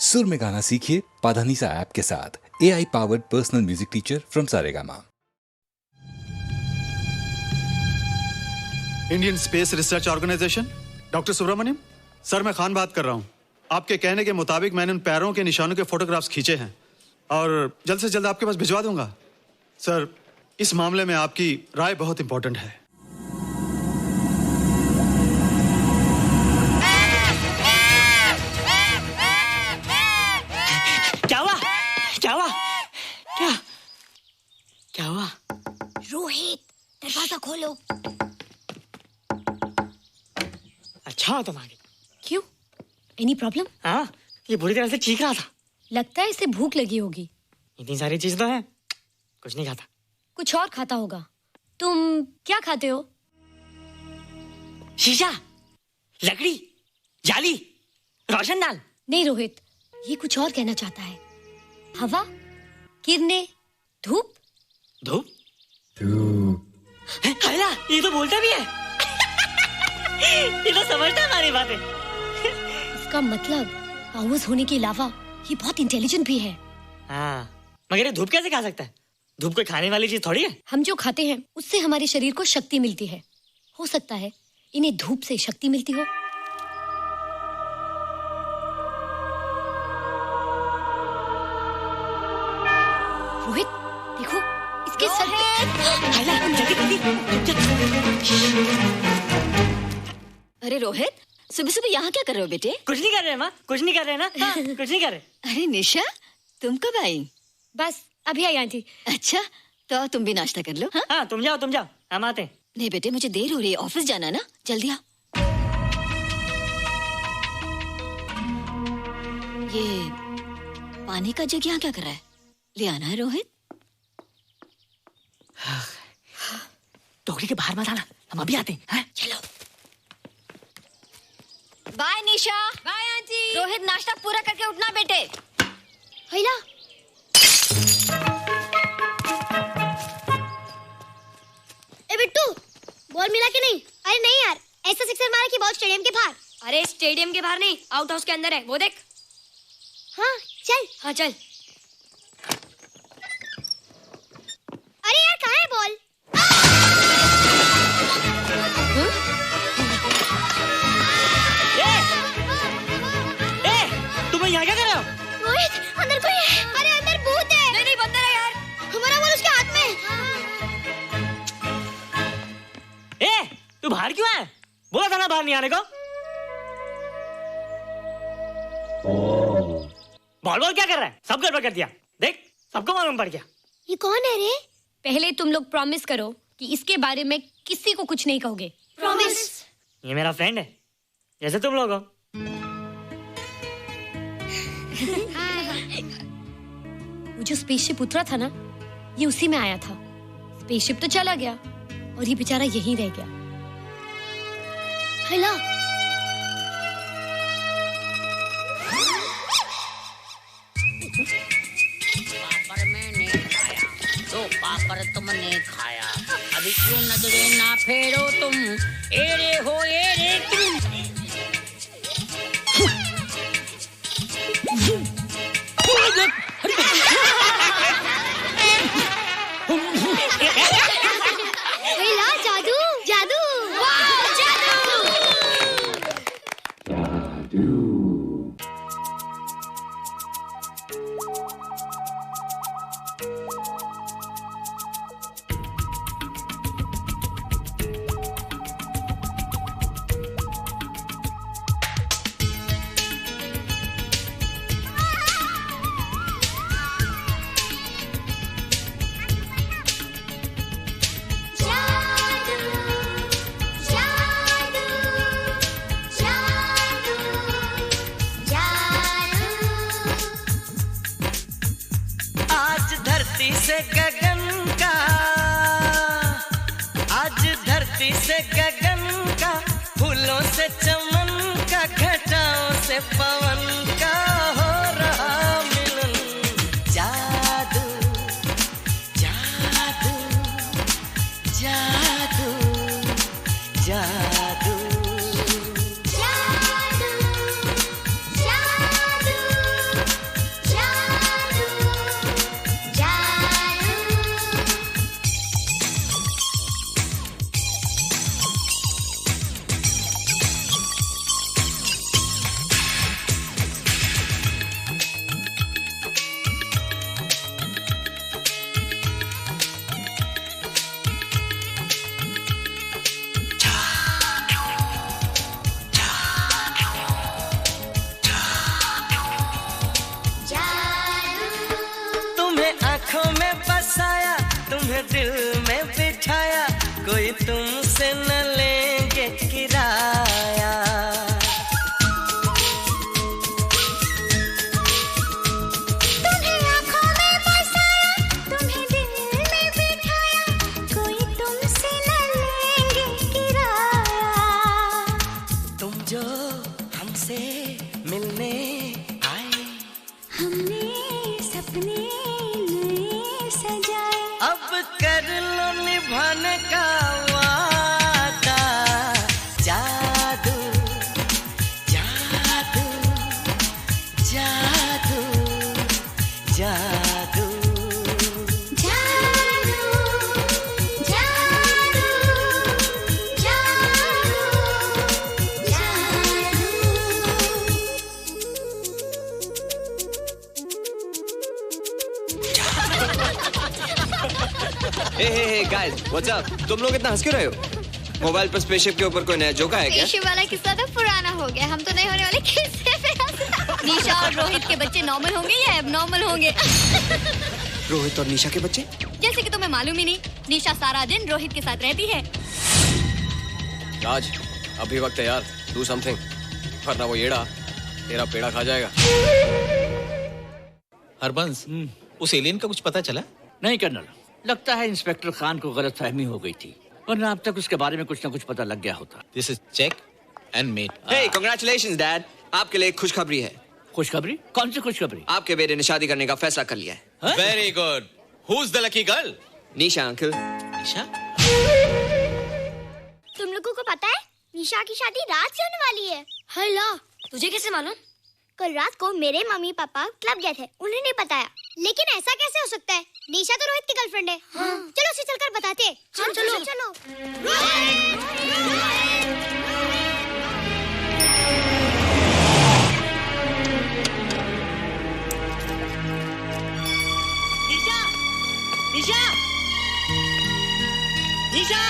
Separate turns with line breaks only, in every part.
सुर में गाना सीखिए पाधानीसा ऐप के साथ। AI powered personal music teacher from Saregama.
Indian space research organisation, doctor Subramaniam sir, मैं खान बात कर रहा हूँ। आपके कहने के मुताबिक मैंने उन पैरों के निशानों के फोटोग्राफ्स खींचे हैं और जल्द से जल्द आपके पास भिजवा दूंगा। सर, इस मामले में आपकी राय बहुत इंपॉर्टेंट है।
क्या हुआ?
रोहित, दरवाजा खोलो।
अच्छा हो तुम आ गए।
क्यों? Any problem?
हाँ, ये बुरी तरह से चीख रहा था।
लगता है इसे भूख लगी होगी।
इतनी सारी चीज तो है, कुछ नहीं खाता।
कुछ और खाता होगा। तुम क्या खाते हो?
शीशा, लकड़ी, जाली, रोशनदान।
नहीं रोहित, ये कुछ और कहना चाहता है। हवा, किरणें, धूप।
धूप? हैला, ये तो बोलता भी है। ये तो समझता है हमारी बातें।
इसका मतलब पावर्स होने के अलावा ये बहुत इंटेलिजेंट भी है।
हाँ, मगर ये धूप कैसे खा सकता है? धूप कोई खाने वाली चीज थोड़ी है।
हम जो खाते हैं उससे हमारे शरीर को शक्ति मिलती है। हो सकता है इन्हें धूप से शक्ति मिलती हो। रोहित, देखो इसके सर
अरे रोहित, सुबह सुबह यहाँ क्या कर रहे हो बेटे?
कुछ नहीं कर रहे माँ, कुछ नहीं कर रहे ना। हाँ, कुछ नहीं कर रहे।
अरे निशा, तुम कब आई?
बस अभी आई आंटी।
अच्छा, तो तुम भी नाश्ता कर लो। हाँ,
हाँ, तुम जाओ, हम आते हैं।
नहीं बेटे, मुझे देर हो रही है, ऑफिस जाना है ना, जल्दी आओ। ये पानी का जग यहाँ क्या कर रहा है? ले आना है रोहित।
टोकरी के बाहर मत आना, हम अभी आते हैं।
चलो। Bye Nisha.
Bye aunty.
Rohit, नाश्ता पूरा करके उठना बेटे।
हैला,
ए बिट्टू, बॉल मिला कि नहीं? अरे नहीं यार, ऐसा सिक्सर मारा कि बॉल स्टेडियम के बाहर।
अरे स्टेडियम के बाहर नहीं, आउट हाउस के अंदर है, वो देख।
हाँ चल।
हाँ चल।
अरे यार, कहाँ है बॉल?
तुम यहाँ क्या कर रहे हो?
रोहित, अंदर कोई है। अरे अंदर भूत है।
नहीं बंदर है यार।
हमारा बॉल उसके हाथ में।
तू बाहर क्यों है? बोला था ना बाहर नहीं आने को। बॉल क्या कर रहा है? सब गड़बड़ कर दिया। देख, सबको मालूम पड़ गया।
ये कौन है रे?
पहले तुम लोग प्रॉमिस करो कि इसके बारे में किसी को कुछ नहीं कहोगे।
प्रॉमिस।
ये मेरा फ्रेंड है, जैसे तुम लोग हो।
वो जो स्पेसशिप उतरा था ना, ये उसी में आया था। स्पेसशिप तो चला गया और ये बेचारा यहीं रह गया।
हैला,
पापड़ मैंने खाया, दो पापड़ तुमने खाया, अभी क्यों नजरे ना फेरो तुम, एरे हो एरे तुम।
हैला, जादू जादू। वाह, जादू।
आज धरती से गगन का, आज धरती से गगन का, फूलों से चमन का, घटाओं से पवन का हो रहा मिलन। जादू जादू जादू जादू। दिल में बिठाया, कोई तुमसे न लेंगे किराया।
तुम्हें आँखों में बसाया, तुम्हें दिल में बिठाया, कोई तुमसे न लेंगे किराया।
तुम जो हमसे मिलने आए,
हमने सपने नए सजाए,
अब कर लो निभाने का वादा। जादू जादू जादू जादू
जादू जादू जादू
हे गाइस, व्हाट्स अप? तुम लोग इतना हंस क्यों रहे हो? मोबाइल पर स्पेसशिप के ऊपर कोई नया जोक है क्या?
स्पेसशिप वाला किस्सा तो पुराना हो गया, हम तो नहीं होने वाले किस्से पे हंसना। निशा और रोहित के बच्चे नॉर्मल होंगे या एबनॉर्मल होंगे?
रोहित और निशा के बच्चे?
जैसे कि तुम्हें मालूम ही नहीं, निशा सारा दिन रोहित के साथ रहती है।
राज, अभी वक्त है यार, डू समथिंग, वरना वो येड़ा तेरा पेड़ा खा जाएगा।
हरबंस, उस एलियन का कुछ पता चला?
नहीं कर्नल, लगता है इंस्पेक्टर खान को गलतफहमी हो गई थी, वरना अब तक उसके बारे में कुछ न कुछ पता लग गया होता।
This is check and mate.
Hey, congratulations dad, आपके लिए एक खुशखबरी है।
खुशखबरी? कौन सी खुशखबरी?
आपके बेटे ने शादी करने का फैसला कर लिया है।
Very good. Who is the lucky girl?
Nisha uncle.
Nisha?
तुम लोगों को पता है निशा की शादी रात से होने वाली है।
हल्ला, तुझे कैसे मालूम?
कल रात को मेरे मम्मी पापा क्लब गए थे, उन्होंने बताया। लेकिन ऐसा कैसे हो सकता है? निशा तो रोहित की गर्लफ्रेंड है। चलो उसे चलकर बताते हैं। चलो चलो।
निशा! निशा! निशा!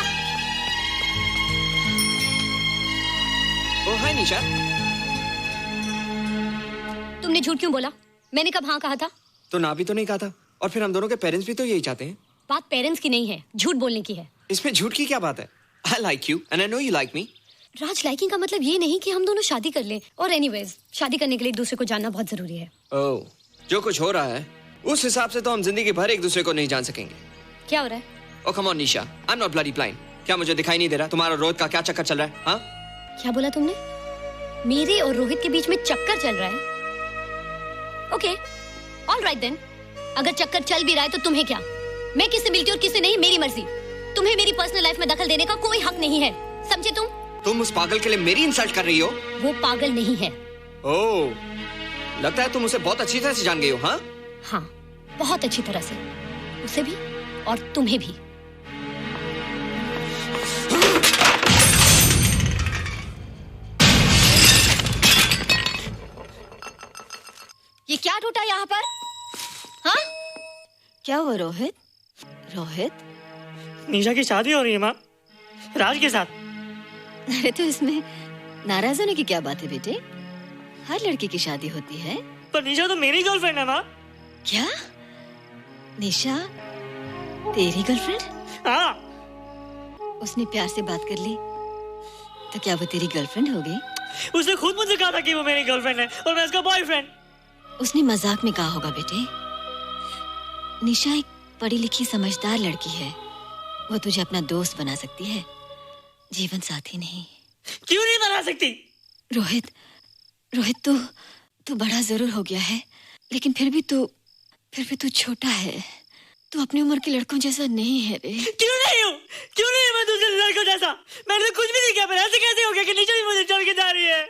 ओ हाय निशा।
तुमने झूठ क्यों बोला? मैंने कब हाँ कहा था?
तो ना भी तो नहीं कहा था, और फिर हम दोनों के पेरेंट्स भी तो यही चाहते हैं।
बात पेरेंट्स की नहीं है, झूठ बोलने की है।
इसमें झूठ की क्या बात है? I like you and I know you like me.
Raj, liking का मतलब ये नहीं कि हम दोनों शादी कर लें। और एनीवेज, शादी करने के लिए एक दूसरे को जानना बहुत जरूरी है।
ओह, जो कुछ हो रहा है उस हिसाब से तो हम जिंदगी भर एक दूसरे को नहीं जान सकेंगे।
क्या हो रहा है?
Oh come on Nisha, I am not bloody blind. क्या मुझे दिखाई नहीं दे रहा तुम्हारा रोहित का क्या चक्कर चल रहा है? हाँ,
क्या बोला तुमने? मेरे और रोहित के बीच में चक्कर चल रहा है? Okay, all right then. अगर चक्कर चल भी रहा है तो तुम्हें क्या? मैं किससे मिलती हूँ और किससे नहीं, मेरी मर्जी। तुम्हें मेरी पर्सनल लाइफ में दखल देने का कोई हक नहीं है, समझे तुम?
तुम उस पागल के लिए मेरी इंसल्ट कर रही हो?
वो पागल नहीं है।
ओह, लगता है तुम उसे बहुत अच्छी तरह से जान गई हो। हाँ
हाँ, बहुत अच्छी तरह से, उसे भी और तुम्हें भी। ये क्या टूटा यहाँ पर? हाँ?
क्या हुआ रोहित? रोहित,
निशा की शादी हो रही है माँ, राज के साथ।
अरे तो इसमें नाराज होने की क्या बात है बेटे? हर लड़की की शादी होती है।
पर निशा तो मेरी गर्लफ्रेंड है माँ।
क्या? निशा तेरी गर्लफ्रेंड?
हाँ।
उसने प्यार से बात कर ली तो क्या वो तेरी गर्लफ्रेंड हो गई?
उसने खुद मुझसे कहा था कि वो मेरी गर्लफ्रेंड है और मैं उसका बॉयफ्रेंड।
उसने मजाक में कहा होगा बेटे। निशा एक पढ़ी लिखी समझदार लड़की है, वो तुझे अपना दोस्त बना सकती है, जीवन साथी नहीं।
क्यों नहीं बना सकती?
रोहित, रोहित तू बड़ा जरूर हो गया है, लेकिन फिर भी तू छोटा है। तू अपनी उम्र के लड़कों जैसा नहीं है रे।
क्यों नहीं हूँ? क्यों नहीं है मैं दूसरे लड़कों जैसा? मैंने तो कुछ भी नहीं किया, पर ऐसे कैसे हो गया कि निशा भी मुझे चल के जा रही है?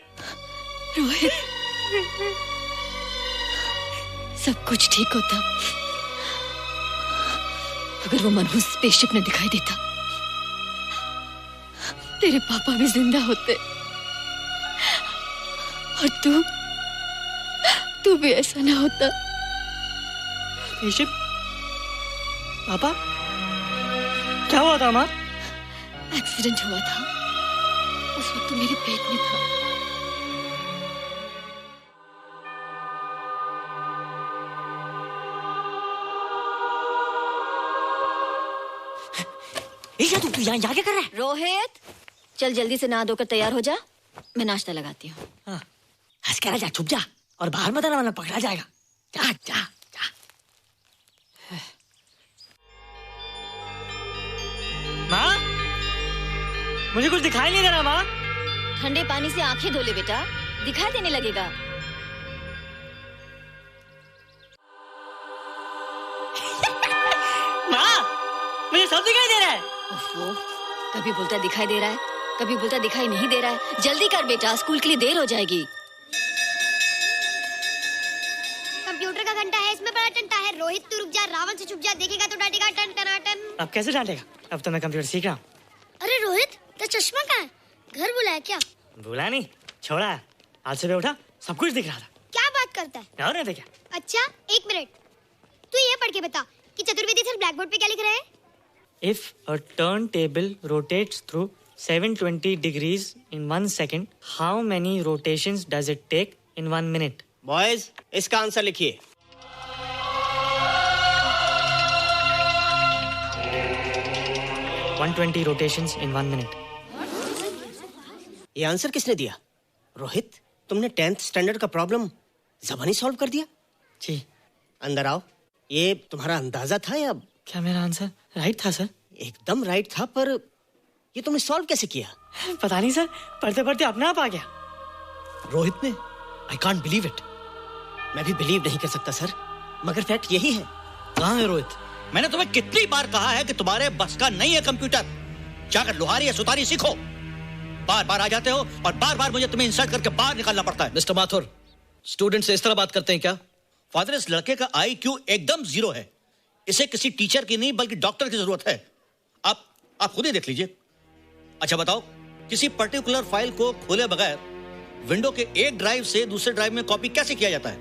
रोहित, सब कुछ ठीक होता अगर वो मनहूस स्पेसशिप ने दिखाई देता। तेरे पापा भी जिंदा होते और तू भी ऐसा ना होता।
स्पेसशिप? पापा? क्या हुआ था माँ?
एक्सीडेंट हुआ था, उस वक्त तू मेरे पेट में था।
निशा तू यहाँ क्या कर रहा है?
रोहित, चल जल्दी से नहा धोकर तैयार हो जा, मैं नाश्ता लगाती हूँ।
हंस कर जा, छुप जा और बाहर मत आना वरना पकड़ा जाएगा। जा जा जा। माँ, मुझे कुछ दिखाई नहीं दे रहा माँ।
ठंडे पानी से आंखें धो ले बेटा, दिखाई देने लगेगा।
माँ, मुझे सब दिखाई दे रहा है।
ओफो, कभी बोलता दिखाई दे रहा है, कभी बोलता दिखाई नहीं दे रहा है। जल्दी कर बेटा, स्कूल के लिए देर हो जाएगी।
कंप्यूटर का घंटा है, इसमें बड़ा टंटा है। रोहित तू रुक जा, रावण से छुप जा, देखेगा तो डांटेगा टन टनाटन।
अब कैसे डांटेगा? अब तो मैं कंप्यूटर सीख रहा हूँ।
अरे रोहित, तेरा चश्मा कहाँ है? घर बुलाया क्या?
भूला नहीं, छोड़ा। आज सुबह उठा, सब कुछ दिख रहा था।
क्या बात करता है?
और नहीं देखा।
अच्छा, एक मिनट, तू ये पढ़ के बता कि चतुर्वेदी सर ब्लैक बोर्ड पे क्या लिख रहे हैं?
If a turntable rotates through 720 degrees in 1 second, how many rotations does it take in 1 minute?
Boys, इसका आंसर लिखिए।
One 120 rotations in 1 minute.
ये आंसर किसने दिया? रोहित, तुमने 10th स्टैंडर्ड का प्रॉब्लम ज़बानी सॉल्व कर दिया?
जी।
अंदर आओ। ये तुम्हारा अंदाजा था या?
क्या मेरा आंसर राइट था सर?
एकदम राइट था, पर ये तुमने सॉल्व कैसे किया?
पता नहीं सर, पढ़ते पढ़ते अपने आप आ गया।
रोहित ने? I can't believe it. मैं भी बिलीव नहीं कर सकता सर, मगर फैक्ट यही है।
कहाँ है रोहित? मैंने तुम्हें कितनी बार कहा है कि तुम्हारे बस का नहीं है कंप्यूटर। जाकर लोहारी या सुतारी सीखो। बार बार आ जाते हो और बार बार मुझे तुम्हें इंसल्ट करके बाहर निकालना पड़ता है।
मिस्टर माथुर, स्टूडेंट से इस तरह बात करते हैं क्या?
फादर, इस लड़के का IQ एकदम 0 है। इसे किसी टीचर की नहीं बल्कि डॉक्टर की जरूरत है। आप खुद ही देख लीजिए। अच्छा बताओ, किसी पर्टिकुलर फाइल को खोले बगैर विंडो के एक ड्राइव से दूसरे ड्राइव में कॉपी कैसे किया जाता है?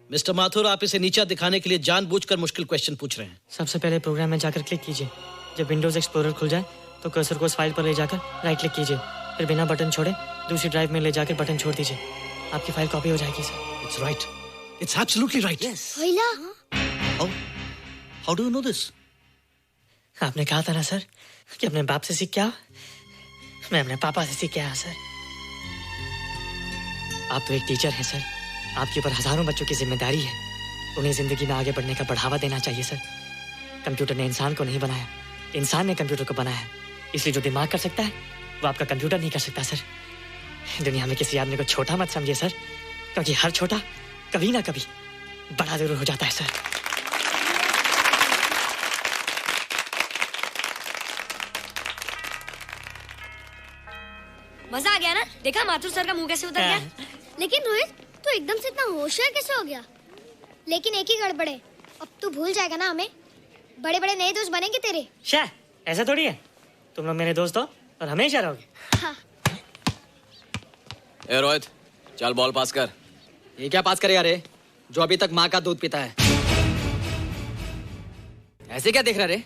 मिस्टर माथुर, आप इसे नीचा दिखाने के लिए जानबूझकर मुश्किल क्वेश्चन पूछ रहे हैं।
सबसे पहले प्रोग्राम में जाकर क्लिक कीजिए। जब विंडोज एक्सप्लोरर खुल जाए तो कर्सर को उस फाइल पर ले जाकर राइट क्लिक कीजिए, फिर बिना बटन छोड़े दूसरी ड्राइव में ले जाकर बटन छोड़ दीजिए। आपकी फाइल कॉपी हो जाएगी sir.
It's right, it's absolutely right.
How do you know this?
आपने कहा था ना सर कि अपने बाप से सीख के आओ। मैं अपने पापा से सीख के आया सर। आप तो एक टीचर हैं सर, आपके ऊपर हजारों बच्चों की जिम्मेदारी है। उन्हें जिंदगी में आगे बढ़ने का बढ़ावा देना चाहिए सर। कंप्यूटर ने इंसान को नहीं बनाया, इंसान ने कंप्यूटर को बनाया। इसलिए जो दिमाग कर सकता है वो आपका कंप्यूटर नहीं कर सकता सर। दुनिया में किसी आदमी को छोटा मत समझिए सर, क्योंकि हर छोटा कभी ना कभी बड़ा जरूर हो जाता है सर।
मजा आ गया ना? देखा माथुर सर का मुंह कैसे उतर गया? लेकिन रोहित, तू एकदम से इतना होशियार कैसे हो गया? लेकिन एक ही गड़बड़ है, अब तू भूल जाएगा ना हमें। बड़े बड़े नए दोस्त बनेंगे तेरे।
शाह, ऐसा थोड़ी है। तुम लोग मेरे दोस्त हो और हमेशा रहोगे।
हाँ।
ए रोहित, चल बॉल पास कर।
ये क्या पास करेगा रे, जो अभी तक माँ का दूध पीता है? ऐसे क्या देख रहा रे?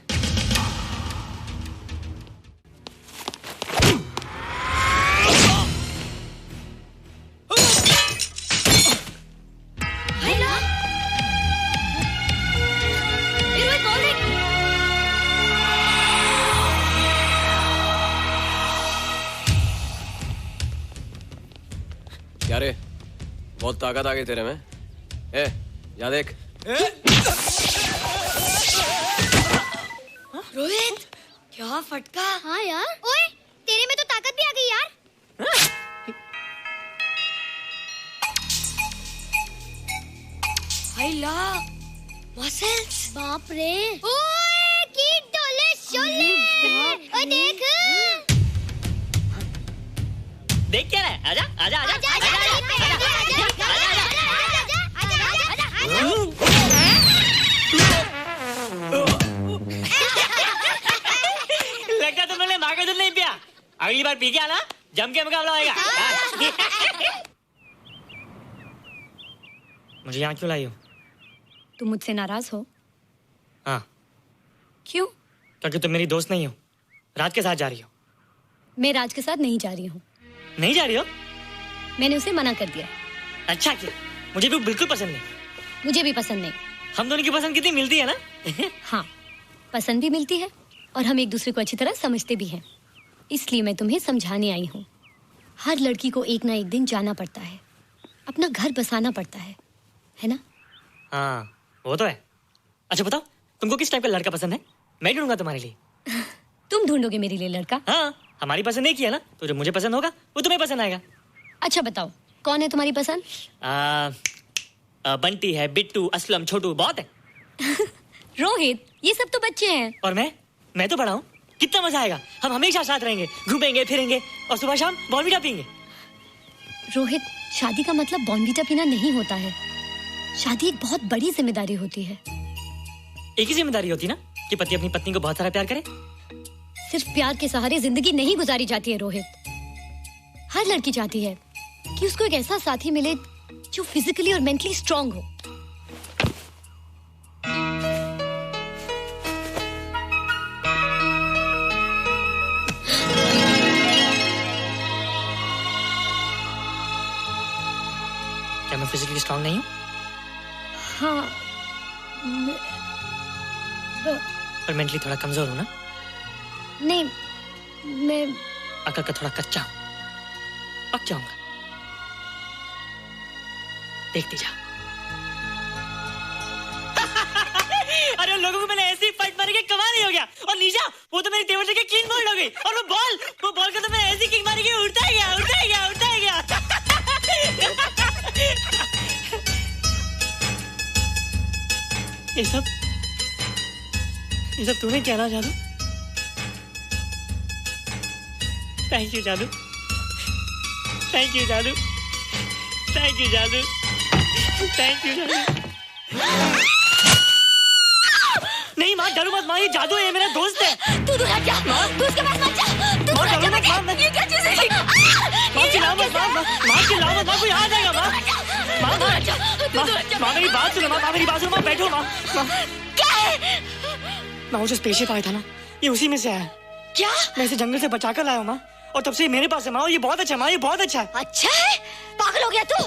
क्या रे, बहुत ताकत आ गई तेरे में। ए, जा देख।
रोहित, क्या फटका। हाँ यार। ओए, तेरे में तो ताकत भी आ गई यार। हाय ला, मसल्स। बाप रे। ओए, कीट डोले शोले। ओए देख।
देख क्या है? आजा आजा आजा आजा आजा लगता तुमने माँ का दूध नहीं पिया। अगली बार पी के आना, जम के मुकाबला होएगा। मुझे यहाँ क्यों लाई हो?
तुम मुझसे नाराज हो?
हाँ।
क्यों?
क्योंकि तुम मेरी दोस्त नहीं हो, राज के साथ जा रही हो।
मैं राज के साथ नहीं जा रही हूँ।
नहीं जा रही हो?
मैंने उसे मना कर दिया।
अच्छा किया, मुझे भी बिल्कुल पसंद नहीं।
मुझे भी पसंद नहीं।
हम दोनों की पसंद कितनी मिलती है ना?
हाँ, पसंद भी मिलती है और हम एक दूसरे को अच्छी तरह समझते भी हैं। इसलिए मैं तुम्हें समझाने आई हूँ। हर लड़की को एक ना एक दिन जाना पड़ता है, अपना घर बसाना पड़ता है ना?
हाँ वो तो है। अच्छा बताओ, तुमको किस टाइप का लड़का पसंद है? मैं ढूंढूंगा तुम्हारे लिए।
तुम ढूंढोगे मेरे लिए लड़का?
हाँ, हमारी पसंद एक ही है ना, तो जो मुझे पसंद होगा वो तुम्हें पसंद आएगा।
अच्छा बताओ, कौन है तुम्हारी पसंद?
बंटी है, बिट्टू, असलम, छोटू, बहुत है।
रोहित, ये सब तो बच्चे हैं।
और मैं तो बड़ा हूँ। कितना मजा आएगा, हम हमेशा साथ रहेंगे, घूमेंगे फिरेंगे और सुबह शाम बॉर्नवीटा पीएंगे।
रोहित, शादी का मतलब बॉर्नवीटा पीना नहीं होता है। शादी एक बहुत बड़ी जिम्मेदारी होती है।
एक ही जिम्मेदारी होती है ना कि पति अपनी पत्नी को बहुत सारा प्यार करे।
सिर्फ प्यार के सहारे जिंदगी नहीं गुजारी जाती है रोहित। हर लड़की चाहती है कि उसको एक ऐसा साथी मिले जो फिजिकली और मेंटली स्ट्रांग हो।
क्या मैं फिजिकली स्ट्रांग नहीं हूँ?
हाँ,
पर मेंटली थोड़ा कमजोर हूँ ना?
नहीं, मैं
अकल का थोड़ा कच्चा हूँ, पक जाऊंगा। देखती जा। अरे लोगों को मैंने ऐसी फाइट मारी कि कमाल ही हो गया। और निशा, वो तो मेरी टेबल से क्लीन बोल्ड हो गई। और वो बॉल का तो मैंने ऐसी किक मारी कि उड़ता ही गया। ये सब तूने क्या ना जादू? थैंक यू जादू। थैंक यू जादू। थैंक यू जादू। थैंक यू जादू। नहीं माँ, डरो मत माँ, ये जादू है, मेरा दोस्त है।
तू दूर हट जा, तू उसके पास मत जा। तू दूर हट जा बेटे। ये क्या चीज़ है?
माँ चिल्लाओ मत, माँ चिल्लाओ मत, माँ कोई आ जाएगा। माँ मेरी बात सुनो, माँ मेरी बात सुनो, माँ बैठो। माँ
क्या है?
माँ वो जो स्पेसशिप आया था ना, ये उसी में से आया।
क्या?
मैं इसे जंगल से बचा कर लाया हूँ माँ, और तब से मेरे पास है माँ। और ये बहुत अच्छा है माँ, ये बहुत अच्छा है।
अच्छा है? पागल हो गया तू?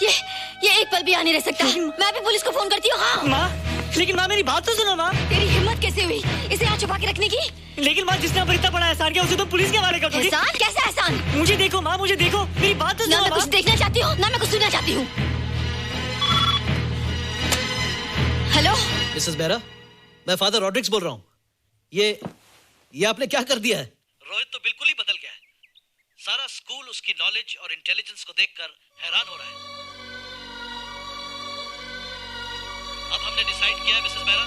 ये एक पल भी आ नहीं रह सकता। मैं भी पुलिस को फोन करती हूँ। हाँ
माँ, लेकिन माँ मेरी बात तो सुनो माँ।
तेरी हिम्मत कैसे हुई इसे यहाँ छुपा के रखने की?
लेकिन माँ, जिसने इतना बड़ा एहसान किया उसे तो पुलिस के हवाले कर दोगी।
एहसान? कैसा एहसान?
मुझे देखो माँ, मुझे देखो, मेरी बात तो सुनो।
ना मैं कुछ देखना चाहती हूँ, ना मैं कुछ सुनना चाहती हूँ। हेलो
मिसेस बेरा, मैं फादर रॉड्रिक्स बोल रहा हूँ। ये आपने क्या कर दिया है? रोहित तो बिल्कुल ही बदल गया है। सारा स्कूल उसकी नॉलेज और इंटेलिजेंस को देखकर हैरान हो रहा है। अब हमने डिसाइड किया है मिसेस बेरा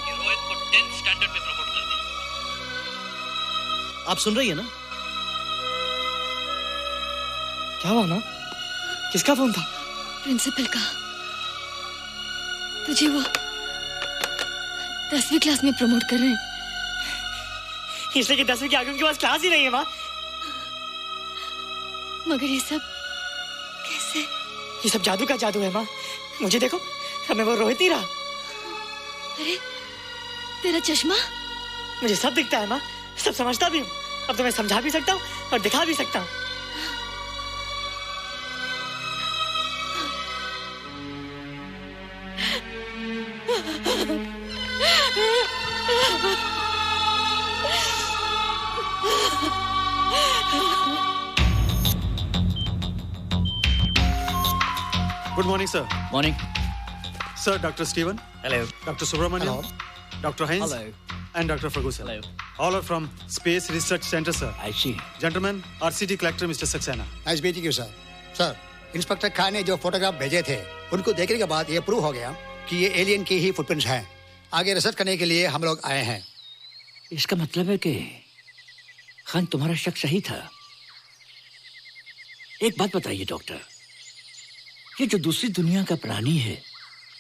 कि रोहित को 10th स्टैंडर्ड में प्रमोट कर दें। आप सुन रही है ना?
क्या हुआ माँ? किसका फोन था?
प्रिंसिपल का। तुझे वो 10वीं क्लास में प्रमोट कर रहे हैं।
इसलिए कि 10वीं के आगे उनके पास क्लास ही नहीं है माँ।
मगर ये सब कैसे?
ये सब जादू का जादू है माँ। मुझे देखो, अब मैं वो रोहित ही रहा।
अरे तेरा चश्मा?
मुझे सब दिखता है माँ, सब समझता भी हूँ। अब तो मैं समझा भी सकता हूँ और दिखा भी सकता हूँ।
Good morning, sir.
Morning.
Sir, Dr. Steven.
Hello.
Dr. Subramaniam. Dr. Heinz.
Hello.
And Dr. Ferguson.
Hello.
All are from Space Research Center, sir.
I see.
Gentlemen, our city collector, Mr. Saxena.
Nice meeting you sir. Sir, inspector Khan ने जो photograph भेजे थे, उनको देखने के बाद ये prove हो गया कि ये एलियन की ही फुटप्रिंट्स हैं। आगे रिसर्च करने के लिए हम लोग आए हैं।
इसका मतलब है कि खान, तुम्हारा शक सही था। एक बात बताइए डॉक्टर, ये जो दूसरी दुनिया का प्राणी है,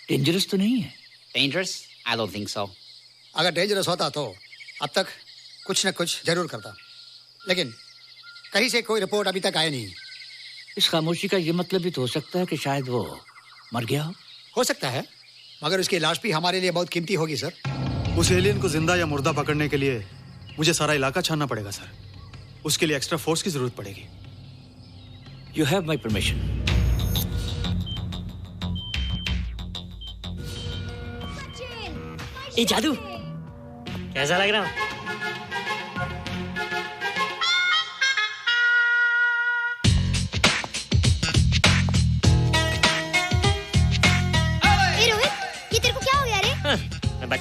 डेंजरस तो नहीं है?
Dangerous? I don't think so.
अगर डेंजरस होता तो अब तक कुछ न कुछ जरूर करता, लेकिन कहीं से कोई रिपोर्ट अभी तक आई नहीं।
इस खामोशी का ये मतलब भी तो हो सकता है कि शायद वो मर गया
हो सकता है, मगर उसकी लाश भी हमारे लिए बहुत कीमती होगी सर।
उस एलियन को जिंदा या मुर्दा पकड़ने के लिए मुझे सारा इलाका छानना पड़ेगा सर। उसके लिए एक्स्ट्रा फोर्स की जरूरत पड़ेगी।
You have my permission.
ये जादू कैसा लग रहा हूँ?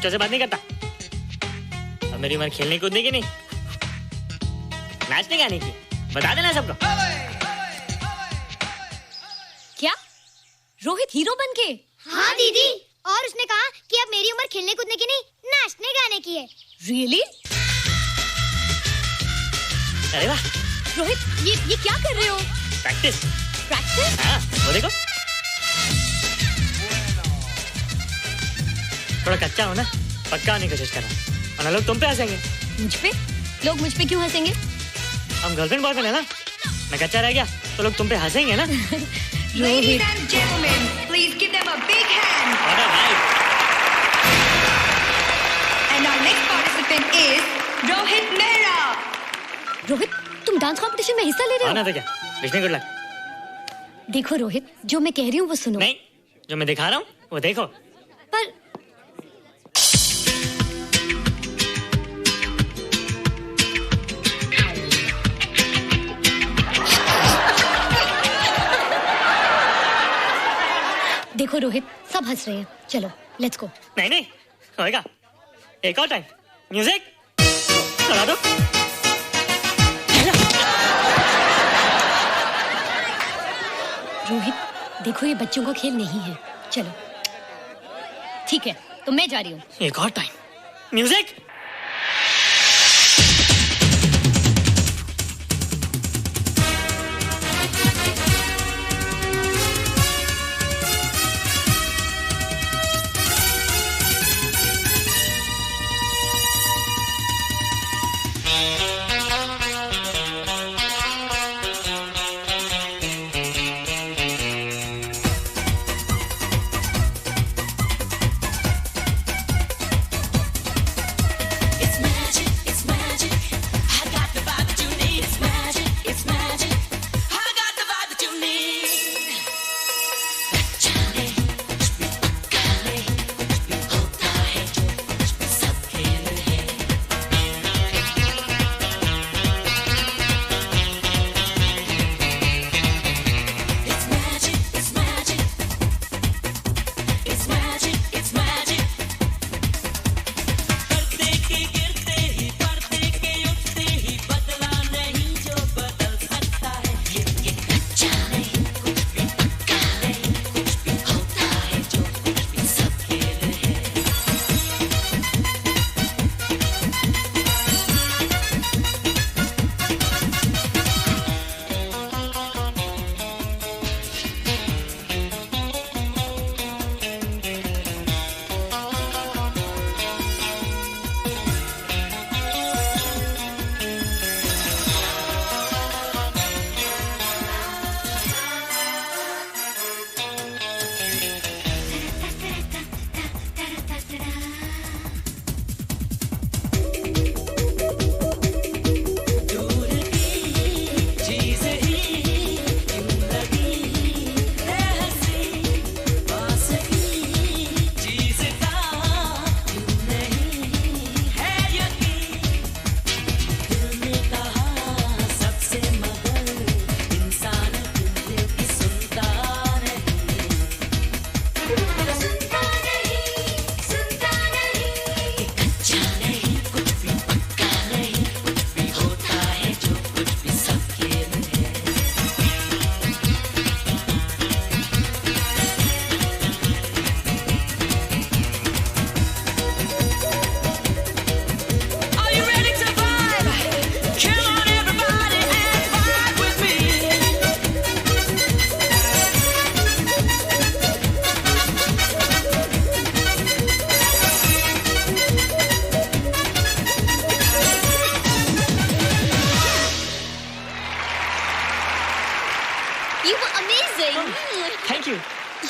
बच्चों से बात नहीं करता। अब मेरी उम्र खेलने कूदने की नहीं, नाचने गाने की। बता देना सबको।
क्या रोहित हीरो बन के?
हाँ दीदी, और उसने कहा कि अब मेरी उम्र खेलने कूदने की नहीं, नाचने गाने की है।
Really?
अरे वाह
रोहित, ये क्या कर रहे हो?
प्रैक्टिस।
प्रैक्टिस?
हाँ, वो देखो। थोड़ा कच्चा हो ना, पक्का होने की कोशिश करना, वरना लोग तुम पे हंसेंगे।
मुझ पे? लोग मुझ पे क्यों हंसेंगे?
हम गर्लफ्रेंड बॉयफ्रेंड है ना, मैं कच्चा रह गया तो लोग तुम पे हंसेंगे ना।
Ladies and gentlemen, please give them a big hand.
What a hype.
And our next participant is Rohit Mehra.
Rohit, तुम डांस कंपटीशन में हिस्सा ले रहे हो?
ना तो क्या, विश मी गुड लक।
देखो रोहित, जो मैं कह रही हूँ वो सुनो।
नहीं, जो मैं दिखा रहा हूँ वो देखो।
पर देखो रोहित, सब हंस रहे हैं। चलो लेट्स गो।
नहीं नहीं होएगा, एक और टाइम। म्यूजिक चला दो।
रोहित देखो, ये बच्चों का खेल नहीं है। चलो ठीक है, तो मैं जा रही हूँ।
एक और time. Music.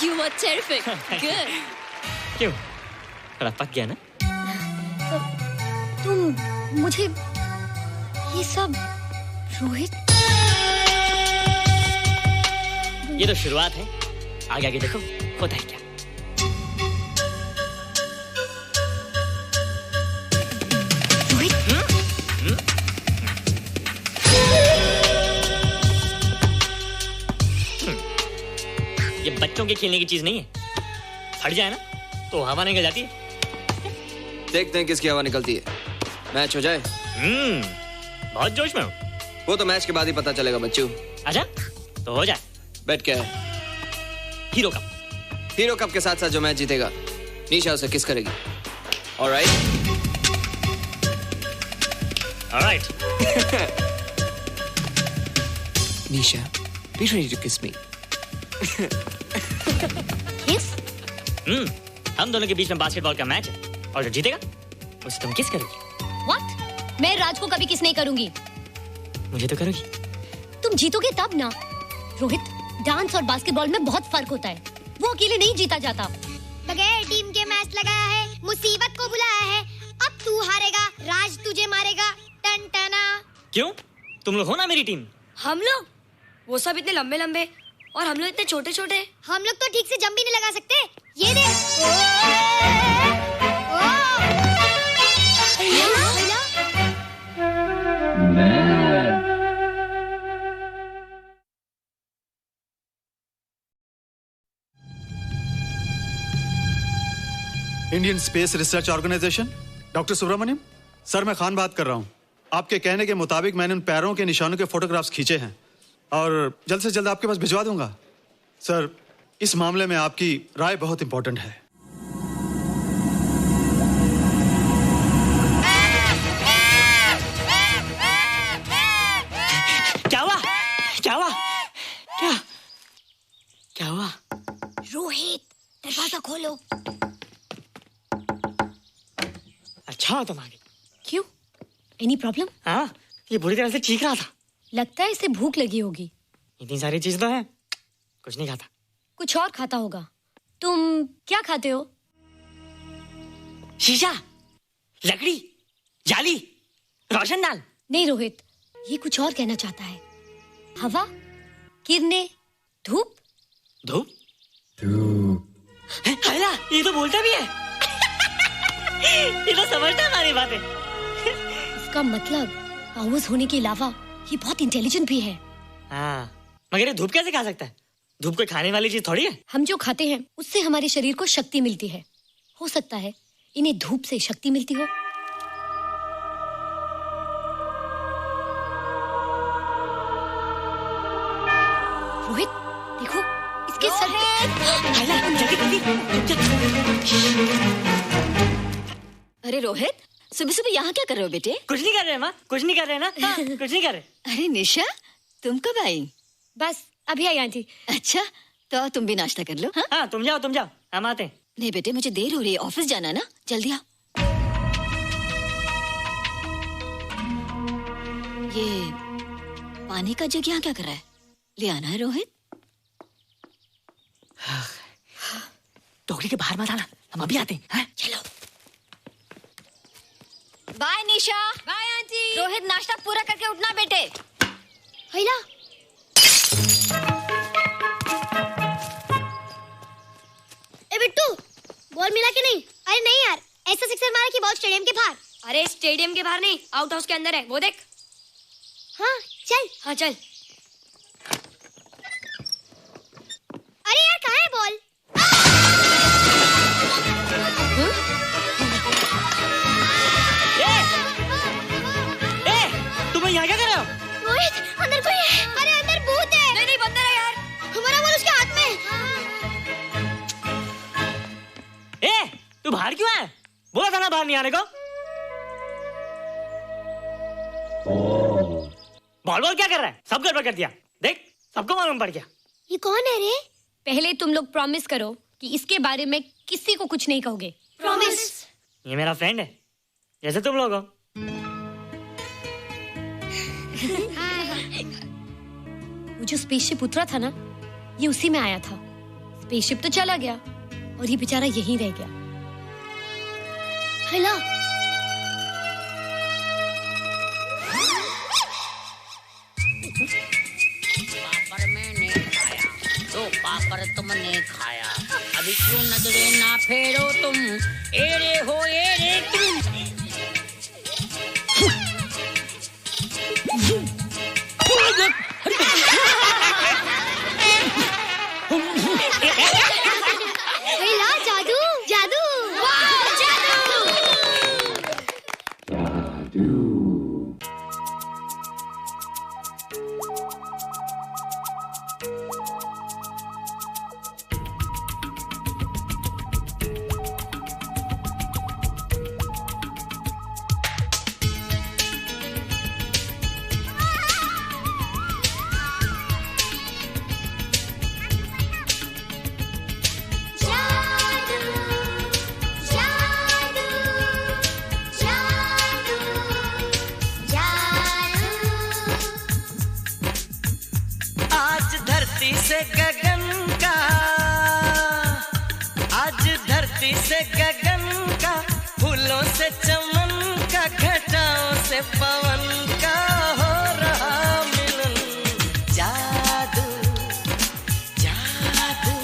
You were terrific. Good.
क्यों? थोड़ा पक गया ना?
तुम मुझे ये सब रोहित,
ये तो शुरुआत है, आगे आगे देखो होता है क्या। ये बच्चों के खेलने की चीज नहीं है, फट जाए ना तो हवा निकल जाती है।
देखते हैं किसकी हवा निकलती है। मैच हो जाए।
बहुत जोश में हूँ।
वो तो मैच के बाद ही पता चलेगा बच्चू।
अच्छा तो हो जाए।
बेट क्या है?
Hero cup.
हीरो कप के साथ साथ जो मैच जीतेगा निशा उसे किस करेगी। Alright.
Alright.
Nisha, be ready to kiss me.
किस? हम दोनों के बीच में बास्केटबॉल का मैच है और जो जीतेगा उसे तुम किस करोगी।
What? मैं राज को कभी किस नहीं करूंगी।
मुझे तो करोगी।
तुम जीतोगे तब ना। रोहित, डांस और बास्केटबॉल में बहुत फर्क होता है। वो अकेले नहीं जीता जाता।
बगैर टीम के मैच लगाया है, मुसीबत को बुलाया है। अब तू हारेगा, राज तुझे मारेगा। टन टना।
क्यों? तुम लोग हो ना मेरी टीम।
हम लोग? वो सब इतने लंबे लंबे और हम लोग इतने छोटे छोटे।
हम लोग तो ठीक से जंप भी नहीं लगा सकते। ये देख।
Indian space research organisation, doctor Subramaniam. Sir मैं खान बात कर रहा हूँ। आपके कहने के मुताबिक मैंने उन पैरों के निशानों के फोटोग्राफ्स खींचे हैं और जल्द से जल्द आपके पास भिजवा दूंगा। सर इस मामले में आपकी राय बहुत इंपॉर्टेंट है।
क्या हुआ? क्या हुआ? क्या हुआ?
रोहित, दरवाजा खोलो।
अच्छा तुम आ गई।
क्यों? Any problem?
हाँ, ये बुरी तरह से चीख रहा था।
लगता है इसे भूख लगी होगी।
इतनी सारी चीज तो है, कुछ नहीं खाता।
कुछ और खाता होगा। तुम क्या खाते हो?
शीशा, लकड़ी, जाली, रोशनदान।
नहीं रोहित, ये कुछ और कहना चाहता है। हवा, किरणें, धूप।
धूप? हैला, ये तो बोलता भी है। ये तो समझता है हमारी बातें।
इसका मतलब पावर्स होने के अलावा ये बहुत इंटेलिजेंट भी है।
हाँ, मगर ये धूप कैसे खा सकता है? धूप कोई खाने वाली चीज थोड़ी है।
हम जो खाते हैं उससे हमारे शरीर को शक्ति मिलती है। हो सकता है इन्हें धूप से शक्ति मिलती हो। रोहित देखो, इसके सर पे।
अरे रोहित, सुबह सुबह यहाँ क्या कर रहे हो बेटे?
कुछ नहीं कर रहे माँ, कुछ नहीं कर रहे ना। हाँ, कुछ नहीं कर रहे।
अरे निशा, तुम कब आई?
बस अभी आई आंटी।
अच्छा, तो तुम भी नाश्ता कर लो।
हाँ, तुम जाओ, हम आते हैं।
नहीं बेटे, मुझे देर हो रही है, ऑफिस जाना ना, जल्दी आओ। ये पानी का जग यहाँ क्या कर रहा है? ले आना है रोहित।
टोकरी के बाहर मत आना, हम अभी आते हैं।
चलो। Bye Nisha.
Bye aunty.
Rohit, नाश्ता पूरा करके उठना बेटे।
हैला। ए बिट्टू, बॉल मिला कि नहीं? अरे नहीं यार, ऐसा सिक्सर मारा कि बॉल स्टेडियम के बाहर।
अरे स्टेडियम के बाहर नहीं, आउट हाउस के अंदर है, वो देख।
हाँ चल।
हाँ चल।
अरे यार कहाँ है बॉल?
तुम यहाँ क्या कर रहे हो?
रोहित, अंदर कोई है। अरे अंदर भूत है।
नहीं बंदर है यार।
हमारा बॉल उसके हाथ में।
तू बाहर क्यों है? बोला था ना बाहर नहीं आने को। बॉल क्या कर रहा है? सब गड़बड़ कर दिया। देख, सबको मालूम पड़ गया।
ये कौन है रे?
पहले तुम लोग प्रॉमिस करो कि इसके बारे में किसी को कुछ नहीं कहोगे।
प्रॉमिस।
ये मेरा फ्रेंड है, जैसे तुम लोग हो।
वो जो स्पेसशिप उतरा था ना, ये उसी में आया था। स्पेसशिप तो चला गया और ये बेचारा यहीं रह गया।
हेलो।
पापड़ मैंने खाया, दो पापड़ तुमने खाया, अभी क्यों नजरे ना फेरो तुम, एरे हो एरे तुम।
जादू जादू, वाह जादू।
धरती से गगन का, फूलों से चमन का, घटाओं से पवन का हो रहा मिलन। जादू जादू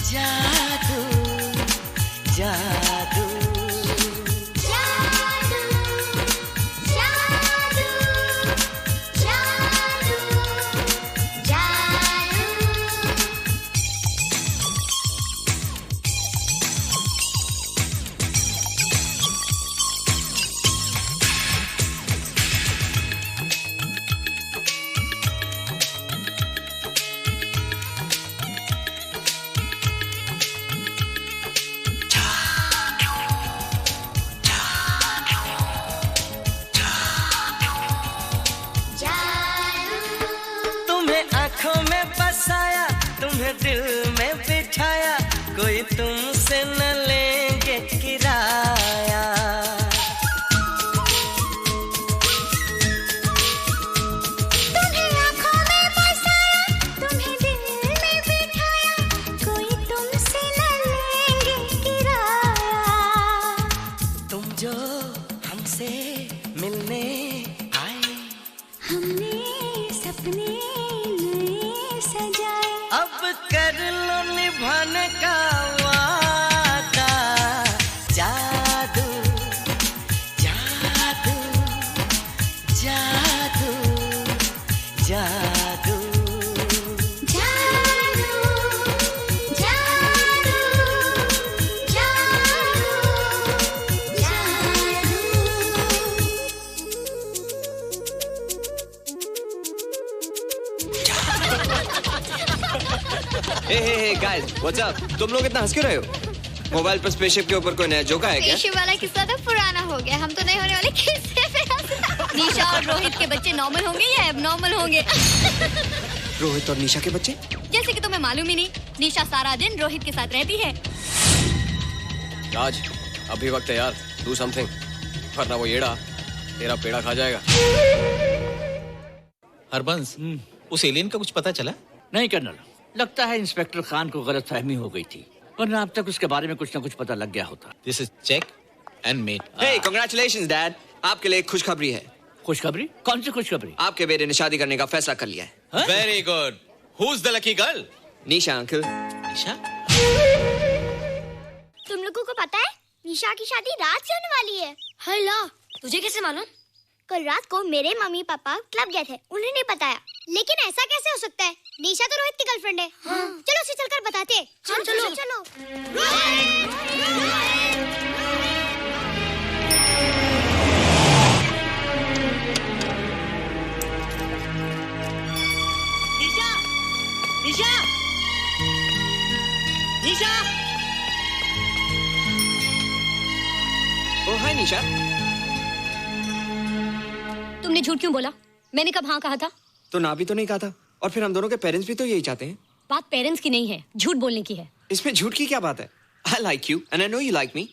जादू जादू आँखों में बसाया, तुम्हें दिल में बिठाया, कोई तुमसे न लेंगे किराया।
तुम्हें आँखों में बसाया, तुम्हें दिल में बिठाया, कोई तुमसे न लेंगे किराया।
तुम जो हमसे मिलने आए,
हमने सपने
अब कर लो निभाने का वादा। जादू जादू जादू जादू
हे गाइस, व्हाट्स अप? तुम लोग इतना हंस क्यों रहे हो? मोबाइल पर स्पेसशिप के ऊपर कोई नया जोक आया क्या?
स्पेसशिप वाला किस्सा तो पुराना हो गया, हम तो नहीं होने वाले किस्से पे हंसना। निशा और रोहित के बच्चे नॉर्मल होंगे या एबनॉर्मल होंगे?
रोहित और निशा के बच्चे?
जैसे कि तुम्हें मालूम ही नहीं, निशा सारा दिन रोहित के साथ रहती है।
राज, अभी वक्त है यार, डू समथिंग, वरना वो येड़ा तेरा पेड़ा खा जाएगा।
हरबंस, उस एलियन का कुछ पता चला?
नहीं कर्नल, लगता है इंस्पेक्टर खान को गलतफहमी हो गई थी, वरना अब तक उसके बारे में कुछ न कुछ पता लग गया होता।
This is check and mate.
Hey, congratulations dad, आपके लिए एक खुशखबरी है।
खुशखबरी? कौन सी खुशखबरी?
आपके बेटे ने शादी करने का फैसला कर लिया है।
Very good. Who is the lucky girl?
Nisha uncle.
Nisha?
तुम लोगों को पता है निशा की शादी रात से होने वाली है।
हाय ला, तुझे कैसे मालूम?
कल रात को मेरे मम्मी पापा क्लब गए थे, उन्होंने बताया। लेकिन ऐसा कैसे हो सकता है? निशा तो रोहित की गर्लफ्रेंड है। हाँ। चलो उसे चलकर बताते हैं। चलो चलो।
निशा, निशा, निशा।
ओ हाय निशा।
तुमने झूठ क्यों बोला? मैंने कब हाँ कहा था?
तो ना भी तो नहीं कहा था, और फिर हम दोनों के पेरेंट्स भी तो यही चाहते हैं।
बात पेरेंट्स की नहीं है, झूठ बोलने की है।
इसमें झूठ की क्या बात है? I like you and I know you like me.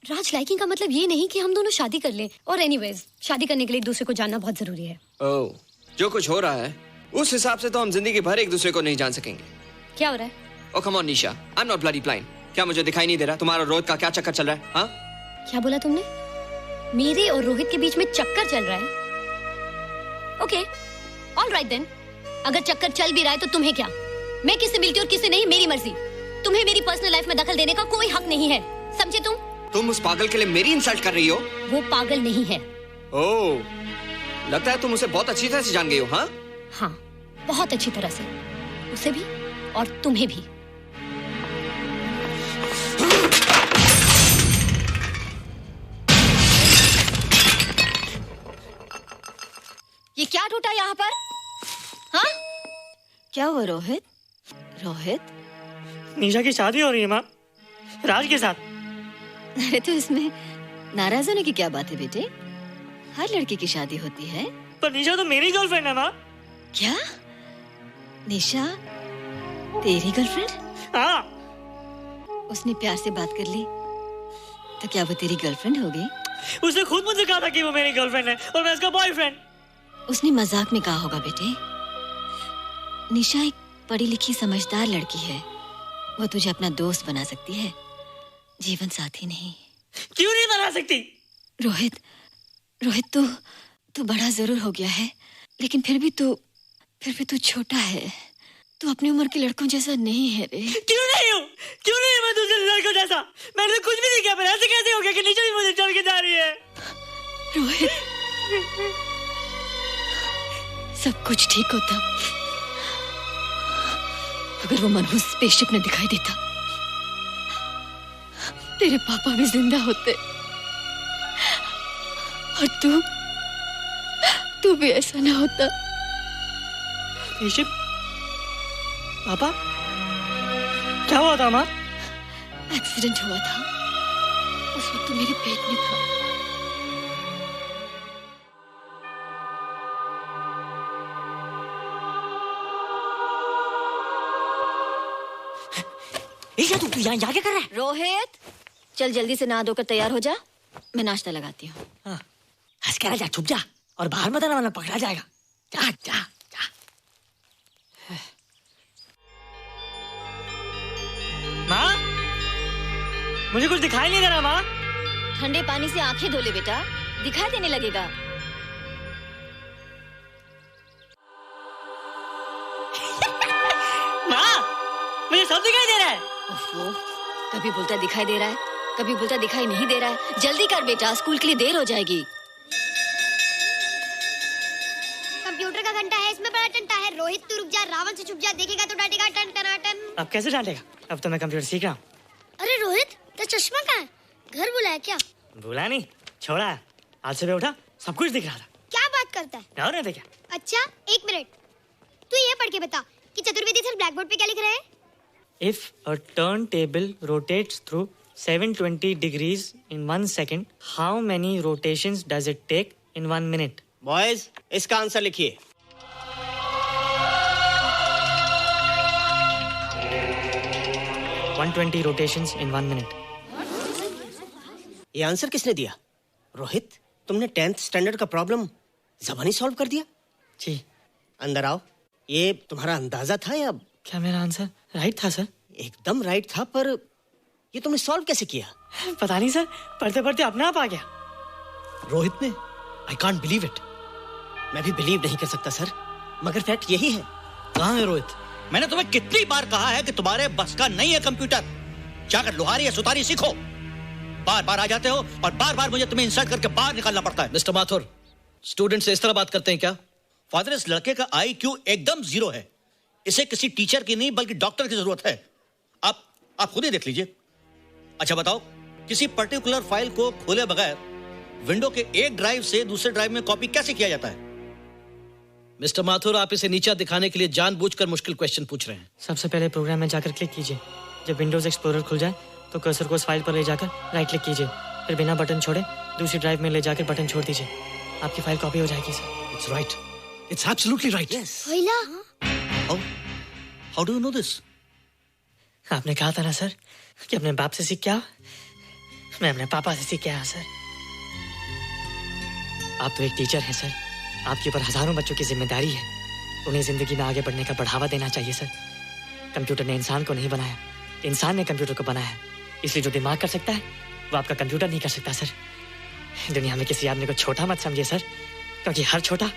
Raj, liking का मतलब ये नहीं कि हम दोनों शादी कर लें। और एनीवेज, शादी करने के लिए एक दूसरे को जानना बहुत जरूरी है।
ओह, जो कुछ हो रहा है उस हिसाब से तो हम जिंदगी भर एक दूसरे को नहीं जान सकेंगे।
क्या हो रहा है?
Oh come on Nisha, I'm not bloody blind. क्या मुझे दिखाई नहीं दे रहा तुम्हारा रोहित का क्या चक्कर चल रहा है? हाँ?
क्या बोला तुमने? मेरे और रोहित के बीच में चक्कर चल रहा है? Okay, all right then. अगर चक्कर चल भी रहा है तो तुम्हें क्या? मैं किससे मिलती और किससे नहीं, मेरी मर्जी। तुम्हें मेरी पर्सनल लाइफ में दखल देने का कोई हक नहीं है, समझे तुम?
तुम उस पागल के लिए मेरी इंसल्ट कर रही हो?
वो पागल नहीं है।
ओह, लगता है तुम उसे बहुत अच्छी तरह से जान गई हो। हाँ?
हाँ, बहुत अच्छी तरह से, उसे भी और तुम्हें भी। ये क्या टूटा यहाँ पर? हाँ?
क्या हुआ रोहित? रोहित?
निशा की शादी हो रही है माँ, राज के साथ।
अरे तो इसमें नाराज होने की क्या बात है बेटे? हर लड़की की शादी होती है।
पर निशा तो मेरी गर्लफ्रेंड है माँ।
क्या? निशा तेरी गर्लफ्रेंड?
हाँ।
उसने प्यार से बात कर ली तो क्या वो तेरी गर्लफ्रेंड हो गई?
उसने खुद मुझे कहा था कि वो मेरी गर्लफ्रेंड है और मैं उसका बॉयफ्रेंड।
उसने मजाक में कहा होगा बेटे। निशा एक पढ़ी लिखी समझदार लड़की है, वो तुझे अपना दोस्त बना सकती है। जीवन साथी नहीं।
क्यों नहीं बना सकती?
रोहित, तू बड़ा जरूर हो गया है, लेकिन फिर भी तू छोटा है। तू अपनी उम्र के लड़कों जैसा नहीं है रे।
क्यों नहीं हूँ? मैं दूसरे लड़कों जैसा? मैंने कुछ भी नहीं किया, पर ऐसे कैसे हो गया कि निशा भी मुझे चल के जा रही है?
रोहित, सब कुछ ठीक होता अगर वो मनहूस स्पेसशिप ने दिखाई देता। तेरे पापा भी जिंदा होते और तू भी ऐसा ना होता।
स्पेसशिप? पापा? क्या हुआ था माँ?
एक्सीडेंट हुआ था, उस वक्त तू मेरे पेट में था।
तू यहाँ क्या कर रहा है?
रोहित, चल जल्दी से नहा धोकर तैयार हो जा, मैं नाश्ता लगाती हूँ।
हंस कर जा, छुप जा और बाहर मत आना वरना पकड़ा जाएगा। जा जा जा। माँ, मुझे कुछ दिखाई नहीं दे रहा माँ।
ठंडे पानी से आंखें धो ले बेटा, दिखाई देने लगेगा।
माँ, मुझे सब दिखाई दे रहा है।
कभी बोलता दिखाई दे रहा है, कभी बोलता दिखाई नहीं दे रहा है। जल्दी कर बेटा, स्कूल के लिए देर हो जाएगी।
कंप्यूटर का घंटा है, इसमें बड़ा टंटा है। रोहित तू रुक जा, रावण से छुप जा, देखेगा तो डांटेगा टन टनाटन।
अब कैसे डांटेगा? अब तो मैं कंप्यूटर सीख रहा हूँ।
अरे रोहित, तेरा चश्मा कहाँ है? घर बुलाया क्या?
भूला नहीं, छोड़ा। आज सुबह उठा, सब कुछ दिख रहा था।
क्या बात करता है?
और नहीं देखा।
अच्छा, एक मिनट, तू ये पढ़ के बता कि चतुर्वेदी सर ब्लैक बोर्ड पे क्या लिख रहे हैं?
If a turntable rotates through 720 degrees in 1 second, how many rotations does it take in 1 minute?
Boys, इसका आंसर लिखिए।
$120 rotations in 1 minute.
ये आंसर किसने दिया? रोहित, तुमने 10th स्टैंडर्ड का प्रॉब्लम ज़बानी सॉल्व कर दिया?
जी।
अंदर आओ। ये तुम्हारा अंदाजा था या?
क्या मेरा आंसर राइट था सर?
एकदम राइट था, पर ये तुमने सॉल्व कैसे किया?
पता नहीं सर, पढ़ते पढ़ते अपने आप आ गया।
रोहित ने, आई कांट बिलीव इट।
मैं भी बिलीव नहीं कर सकता सर, मगर फैक्ट यही है।
कहाँ है रोहित?
मैंने तुम्हें कितनी बार कहा है कि तुम्हारे बस का नहीं है कंप्यूटर। जाकर लोहारी या सुतारी सीखो। बार बार आ जाते हो और बार बार मुझे तुम्हें इंसल्ट करके बाहर निकालना पड़ता है।
मिस्टर माथुर, स्टूडेंट से इस तरह बात करते हैं क्या?
फादर, इस लड़के का IQ एकदम 0 है। इसे किसी टीचर की नहीं बल्कि डॉक्टर की जरूरत है। आप खुद ही देख लीजिए। अच्छा बताओ, किसी पर्टिकुलर फाइल को खोले बगैर विंडो के एक ड्राइव से दूसरे ड्राइव में कॉपी कैसे किया जाता है?
मिस्टर माथुर, आप इसे नीचा दिखाने के लिए जानबूझकर मुश्किल क्वेश्चन पूछ रहे हैं।
सबसे पहले प्रोग्राम में जाकर क्लिक कीजिए। जब विंडोज एक्सप्लोरर खुल जाए तो कर्सर को उस फाइल पर ले जाकर राइट क्लिक कीजिए, फिर बिना बटन छोड़े दूसरी ड्राइव में ले जाकर बटन छोड़ दीजिए। आपकी फाइल कॉपी हो जाएगी sir.
It's right, it's absolutely right.
How do you know this?
आपने कहा था ना सर कि अपने बाप से सीख के आओ। मैं अपने पापा से सीख के आया सर। आप तो एक टीचर हैं सर, आपके ऊपर हजारों बच्चों की जिम्मेदारी है। उन्हें जिंदगी में आगे बढ़ने का बढ़ावा देना चाहिए सर। कंप्यूटर ने इंसान को नहीं बनाया, इंसान ने कंप्यूटर को बनाया। इसलिए जो दिमाग कर सकता है वो आपका कंप्यूटर नहीं कर सकता सर। दुनिया में किसी आदमी को छोटा मत समझिए सर, क्योंकि हर छोटा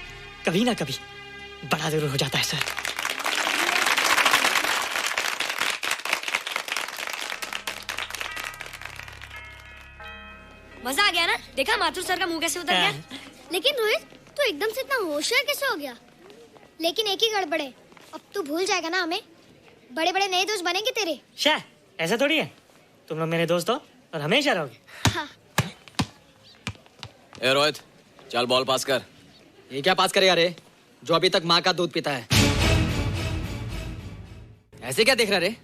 कभी ना कभी बड़ा जरूर हो जाता है सर।
मजा आ गया ना? देखा माथुर सर का मुंह कैसे उतर गया?
लेकिन रोहित, तू एकदम से इतना होशियार कैसे हो गया? लेकिन एक ही गड़बड़ है, अब तू भूल जाएगा ना हमें। बड़े बड़े नए दोस्त बनेंगे तेरे।
शाह, ऐसा थोड़ी है। तुम लोग मेरे दोस्त हो और हमेशा रहोगे।
हाँ।
ए रोहित, चल बॉल पास कर।
ये क्या पास करेगा रे, जो अभी तक माँ का दूध पीता है? ऐसे क्या देख रहा रे?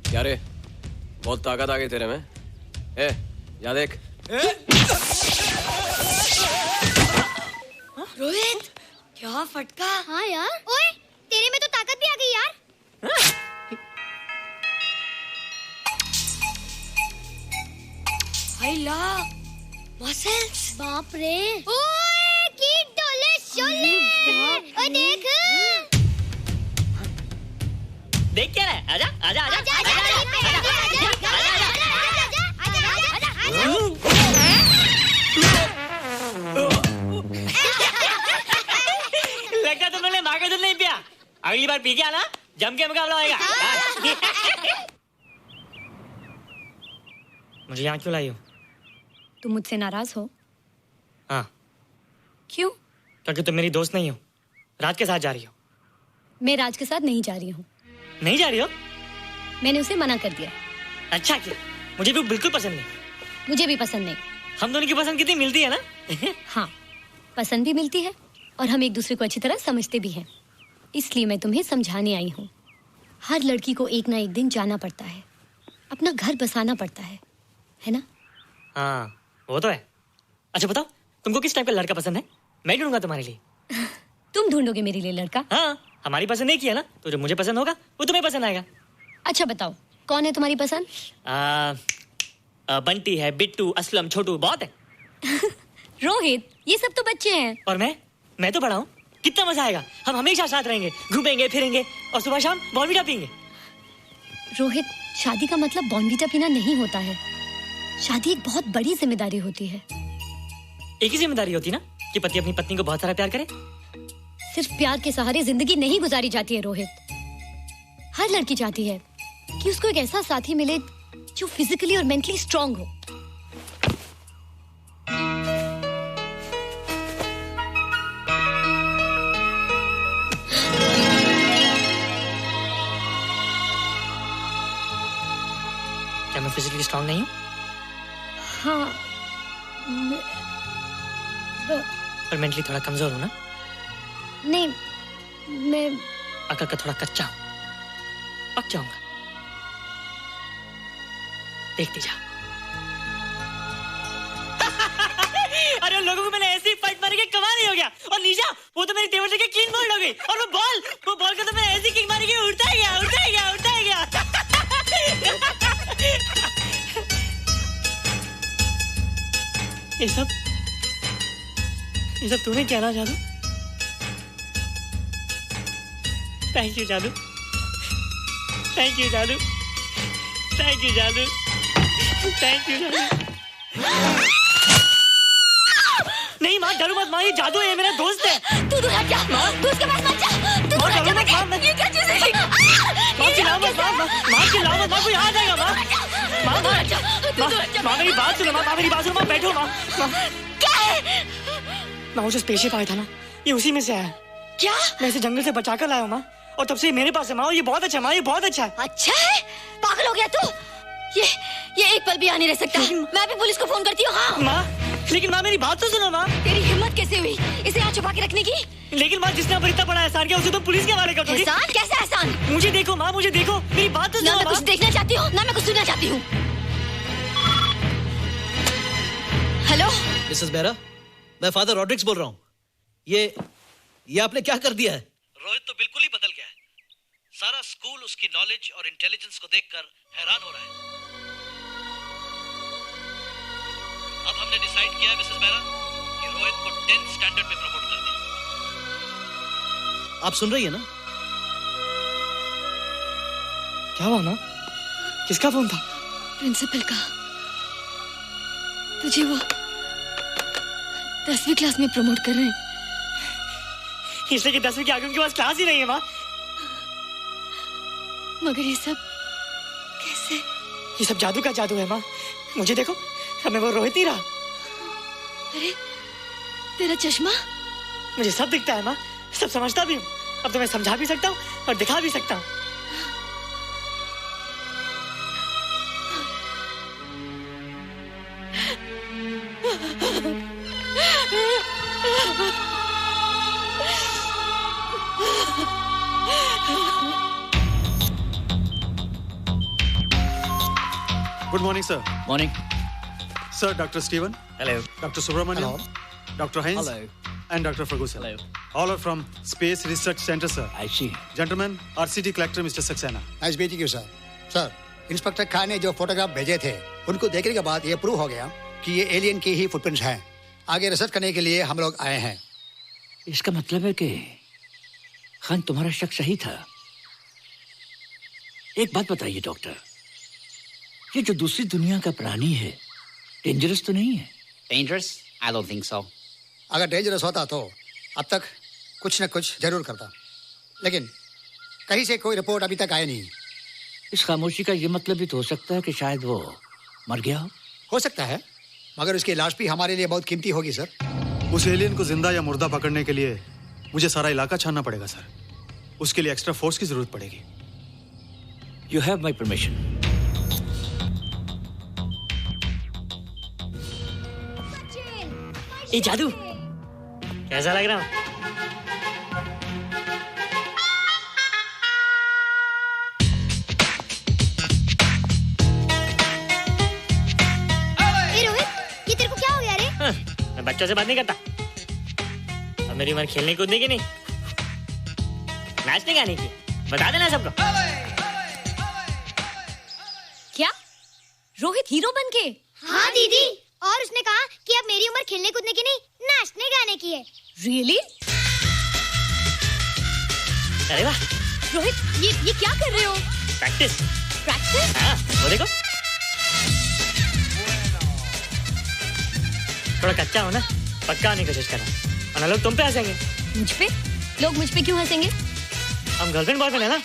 क्या रे, बहुत ताकत आ गई तेरे में। ए, या देख।
रोहित, क्या फटका?
हाँ यार। ओए, तेरे में तो ताकत भी आ गई यार।
हाय ला, मसल्स।
बाप रे। ओए, कीट डोले शोले। ओए देख।
देख क्या है? आजा आजा आजा लगता तुम लोग ने माँ का दूध नहीं पिया। अगली बार पी के आना, जम के मुकाबला होएगा। मुझे यहाँ क्यों लाई हो?
तुम मुझसे नाराज हो?
हाँ।
क्यों?
क्योंकि तुम मेरी दोस्त नहीं हो, राज के साथ जा रही हो।
मैं राज के साथ नहीं जा रही हूँ।
नहीं जा रही हो?
मैंने उसे मना कर दिया।
अच्छा किया, मुझे भी बिल्कुल पसंद नहीं।
मुझे भी पसंद नहीं।
हम दोनों की पसंद कितनी मिलती है ना?
हाँ, पसंद भी मिलती है और हम एक दूसरे को अच्छी तरह समझते भी हैं। इसलिए मैं तुम्हें समझाने आई हूँ। हर लड़की को एक ना एक दिन जाना पड़ता है, अपना घर बसाना पड़ता है ना?
हाँ, वो तो है। अच्छा बताओ, तुमको किस टाइप का लड़का पसंद है? मैं ढूंढूंगा तुम्हारे लिए।
तुम ढूंढोगे मेरे लिए लड़का?
हाँ, हमारी पसंद एक ही है ना, तो जो मुझे पसंद होगा वो तुम्हें पसंद आएगा।
अच्छा बताओ, कौन है तुम्हारी पसंद?
बंटी है, बिट्टू, असलम, छोटू, बहुत है।
रोहित, ये सब तो बच्चे हैं।
और मैं तो बड़ा हूँ। कितना मजा आएगा, हम हमेशा साथ रहेंगे, घूमेंगे फिरेंगे और सुबह शाम बॉर्नवीटा पीएंगे।
रोहित, शादी का मतलब बॉर्नवीटा पीना नहीं होता है। शादी एक बहुत बड़ी जिम्मेदारी होती है।
एक ही जिम्मेदारी होती ना कि पति अपनी पत्नी को बहुत सारा प्यार करे।
सिर्फ प्यार के सहारे जिंदगी नहीं गुजारी जाती है रोहित। हर लड़की चाहती है कि उसको एक ऐसा साथी मिले जो फिजिकली और मेंटली स्ट्रांग हो।
क्या मैं फिजिकली स्ट्रांग नहीं हूँ?
हाँ,
पर मेंटली थोड़ा कमजोर हूँ ना?
नहीं, मैं
अकल का थोड़ा कच्चा हूँ, पक जाऊंगा। देखती जा। अरे उन लोगों को मैंने ऐसी फाइट मारी कि कमाल ही हो गया। और निशा, वो तो मेरी टेबल से क्लीन बोल्ड हो गई। और वो बॉल को तो मैंने ऐसी किक मारी कि उड़ता ही गया। ये सब तूने क्या ना जादू? थैंक यू जादू। थैंक यू जादू। थैंक यू जादू। थैंक यू जादू। नहीं माँ, डरो मत माँ, ये जादू है, मेरा दोस्त है।
तू दूर हट जा, तू उसके पास मत जा। तू दूर हट जा, ये क्या चीज़ है?
माँ चिल्लाओ मत, माँ चिल्लाओ मत, माँ कोई आ जाएगा माँ। माँ मेरी बात सुनो, माँ मेरी बात सुनो, माँ बैठो माँ।
क्या है?
माँ वो जो स्पेसशिप आया था ना, ये उसी में से आया।
क्या?
मैं इसे जंगल से बचा कर लाया हूँ माँ, और तब से मेरे पास है माँ। ये बहुत अच्छा है माँ, ये बहुत अच्छा है।
अच्छा है? पागल हो गया तू? ये एक पल भी यहाँ नहीं रह सकता। मैं भी पुलिस को फोन करती हूँ। हाँ
माँ, लेकिन माँ मेरी बात तो सुनो माँ।
तेरी हिम्मत कैसे हुई इसे यहाँ छुपा के रखने की?
लेकिन माँ, जिसने पर इतना बड़ा एहसान किया उसे तो पुलिस के हवाले कर दोगी।
एहसान? कैसा एहसान?
मुझे देखो माँ, मुझे देखो, मेरी बात तो सुनो।
ना मैं कुछ देखना चाहती हूँ, ना मैं कुछ सुनना चाहती हूँ। हेलो
मिसेस बेरा, मैं फादर रॉड्रिक्स बोल रहा हूँ। ये आपने क्या कर दिया है? रोहित तो बिल्कुल ही बदल गया है। सारा स्कूल उसकी नॉलेज और इंटेलिजेंस को देखकर हैरान हो रहा है। अब हमने डिसाइड किया है मिसेस बेरा कि रोहित को 10th स्टैंडर्ड में प्रमोट कर दें। आप सुन रही है ना?
क्या हुआ माँ? किसका फोन था?
प्रिंसिपल का। तुझे वो 10वीं क्लास में प्रमोट कर रहे हैं।
इसलिए कि 10वीं के आगे उनके पास क्लास ही नहीं है माँ।
मगर ये सब कैसे?
ये सब जादू का जादू है माँ। मुझे देखो, अब मैं वो रोहित नहीं रहा।
अरे तेरा चश्मा?
मुझे सब दिखता है माँ, सब समझता भी हूँ। अब तो मैं समझा भी सकता हूँ और दिखा भी सकता हूँ।
Good morning, sir.
Morning.
Sir, Dr. Steven.
Hello.
Dr. Subramaniam.
Hello.
Dr. Hines.
Hello.
And Dr. Ferguson.
Hello.
All are from Space Research Center, sir.
I see.
Gentlemen, RCT collector Mr. Saxena.
Nice meeting you sir. Sir, inspector Khan ने जो photograph भेजे थे उनको देखने के बाद ये prove हो गया कि ये एलियन की ही फुटप्रिंट्स हैं। आगे रिसर्च करने के लिए हम लोग आए हैं।
इसका मतलब है कि खान तुम्हारा शक सही था। एक बात बताइए डॉक्टर, ये जो दूसरी दुनिया का प्राणी है डेंजरस तो नहीं है?
Dangerous? I don't think so.
अगर डेंजरस होता तो अब तक कुछ न कुछ जरूर करता, लेकिन कहीं से कोई रिपोर्ट अभी तक आई नहीं।
इस खामोशी का ये मतलब भी तो हो सकता है कि शायद वो मर गया
हो सकता है, मगर उसकी लाश भी हमारे लिए बहुत कीमती होगी सर।
उस एलियन को जिंदा या मुर्दा पकड़ने के लिए मुझे सारा इलाका छानना पड़ेगा सर। उसके लिए एक्स्ट्रा फोर्स की जरूरत पड़ेगी।
You have my permission.
ये जादू कैसा लग रहा हूँ?
ये तेरे को क्या हो गया रे?
मैं बच्चों से बात नहीं करता। अब मेरी उम्र खेलने कूदने की नहीं, नाचने गाने की। बता देना सबको।
क्या रोहित हीरो बन के?
हाँ दीदी, और उसने कहा कि अब मेरी उम्र खेलने कूदने की नहीं, नाचने गाने की है।
Really?
अरे वाह
रोहित, ये क्या कर रहे हो?
प्रैक्टिस।
प्रैक्टिस?
हाँ, वो देखो थोड़ा कच्चा हो ना, पक्का होने की कोशिश करना, वरना लोग तुम पे हंसेंगे।
मुझ पे? लोग मुझ पे क्यों हंसेंगे?
हम गर्लफ्रेंड बॉयफ्रेंड है ना,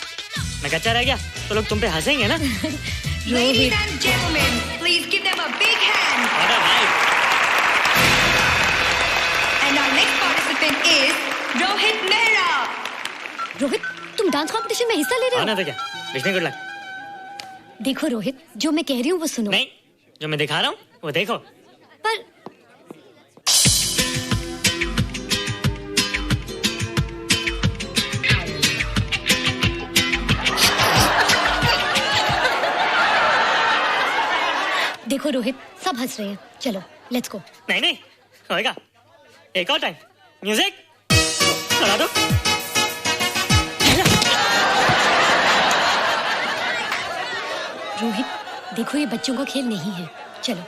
मैं कच्चा रह गया तो लोग तुम पे हंसेंगे ना।
Ladies and gentlemen, please give them a big hand.
What a vibe.
And our next participant is Rohit Mehra.
Rohit, तुम डांस कंपटीशन में हिस्सा ले रहे हो?
ना तो क्या, विश मी गुड लक।
देखो रोहित, जो मैं कह रही हूँ वो सुनो।
नहीं, जो मैं दिखा रहा हूँ वो देखो।
पर देखो रोहित, सब हंस रहे हैं। चलो लेट्स गो।
नहीं नहीं होएगा, एक और टाइम। म्यूजिक चला दो।
रोहित देखो, ये बच्चों का खेल नहीं है। चलो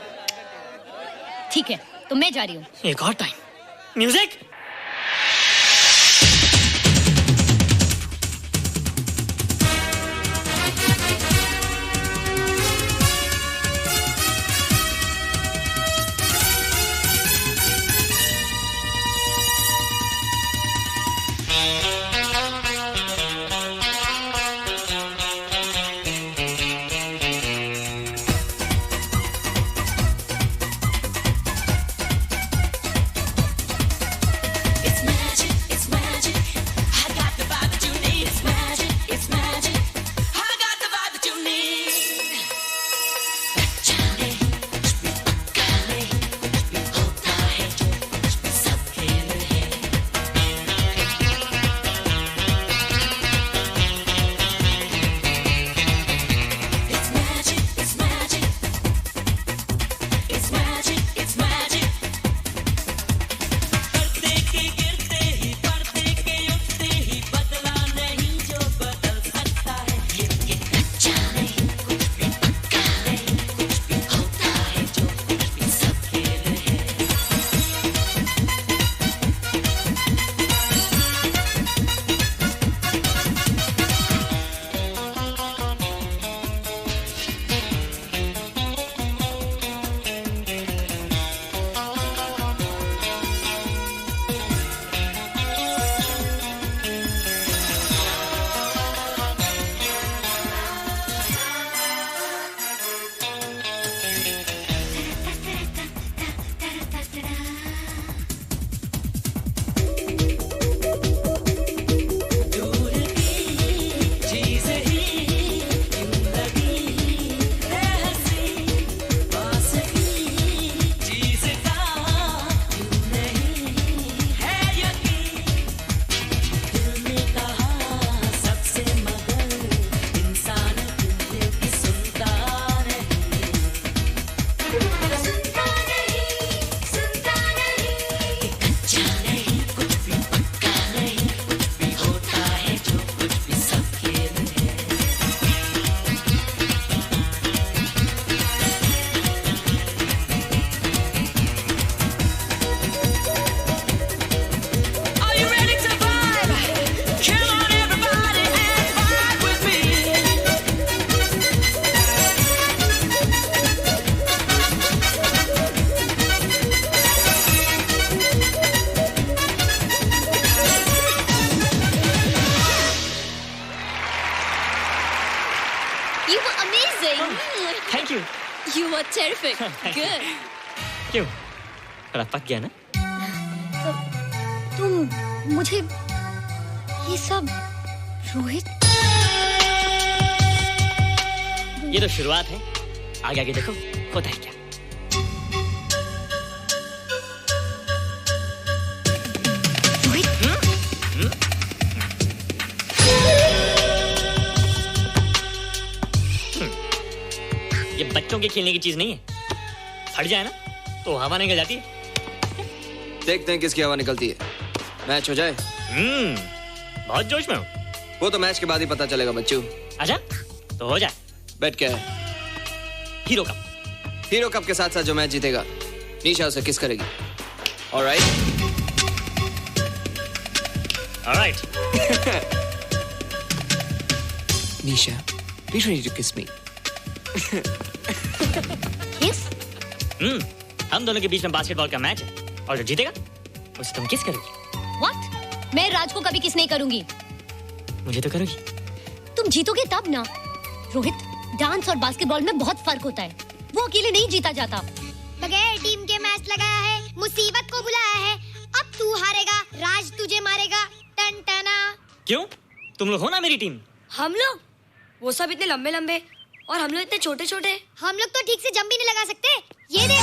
ठीक है, तो मैं जा रही हूँ।
एक और time. Music.
Amazing.
Thank you.
You are terrific. Good.
क्यों? थोड़ा पक गया ना?
तुम मुझे ये सब रोहित,
ये तो शुरुआत है, आगे आगे देखो होता है क्या। ये बच्चों के खेलने की चीज नहीं है, फट जाए ना तो हवा निकल जाती है।
देखते हैं किसकी हवा निकलती है। मैच हो जाए।
बहुत जोश में हूँ।
वो तो मैच के बाद ही पता चलेगा बच्चू।
अच्छा तो हो जाए।
बेट क्या है?
Hero cup.
हीरो कप के साथ साथ जो मैच जीतेगा निशा उसे किस करेगी। Alright?
Alright.
Nisha, be ready to kiss me.
किस?
हम दोनों के बीच में बास्केटबॉल का मैच है और जो जीतेगा उसे तुम किस करोगी।
व्हाट? मैं राज को कभी किस नहीं करूंगी।
मुझे तो करोगी।
तुम जीतोगे तब ना। रोहित, डांस और बास्केटबॉल में बहुत फर्क होता है, वो अकेले नहीं जीता जाता।
बगैर टीम के मैच लगाया है, मुसीबत को बुलाया है, अब तू हारेगा, राज तुझे मारेगा। टन टना।
क्यों? तुम लोग हो ना मेरी टीम।
हम लोग? वो सब इतने लंबे लंबे और हम लोग इतने छोटे छोटे।
हम लोग तो ठीक से जंप भी नहीं लगा सकते। ये देख।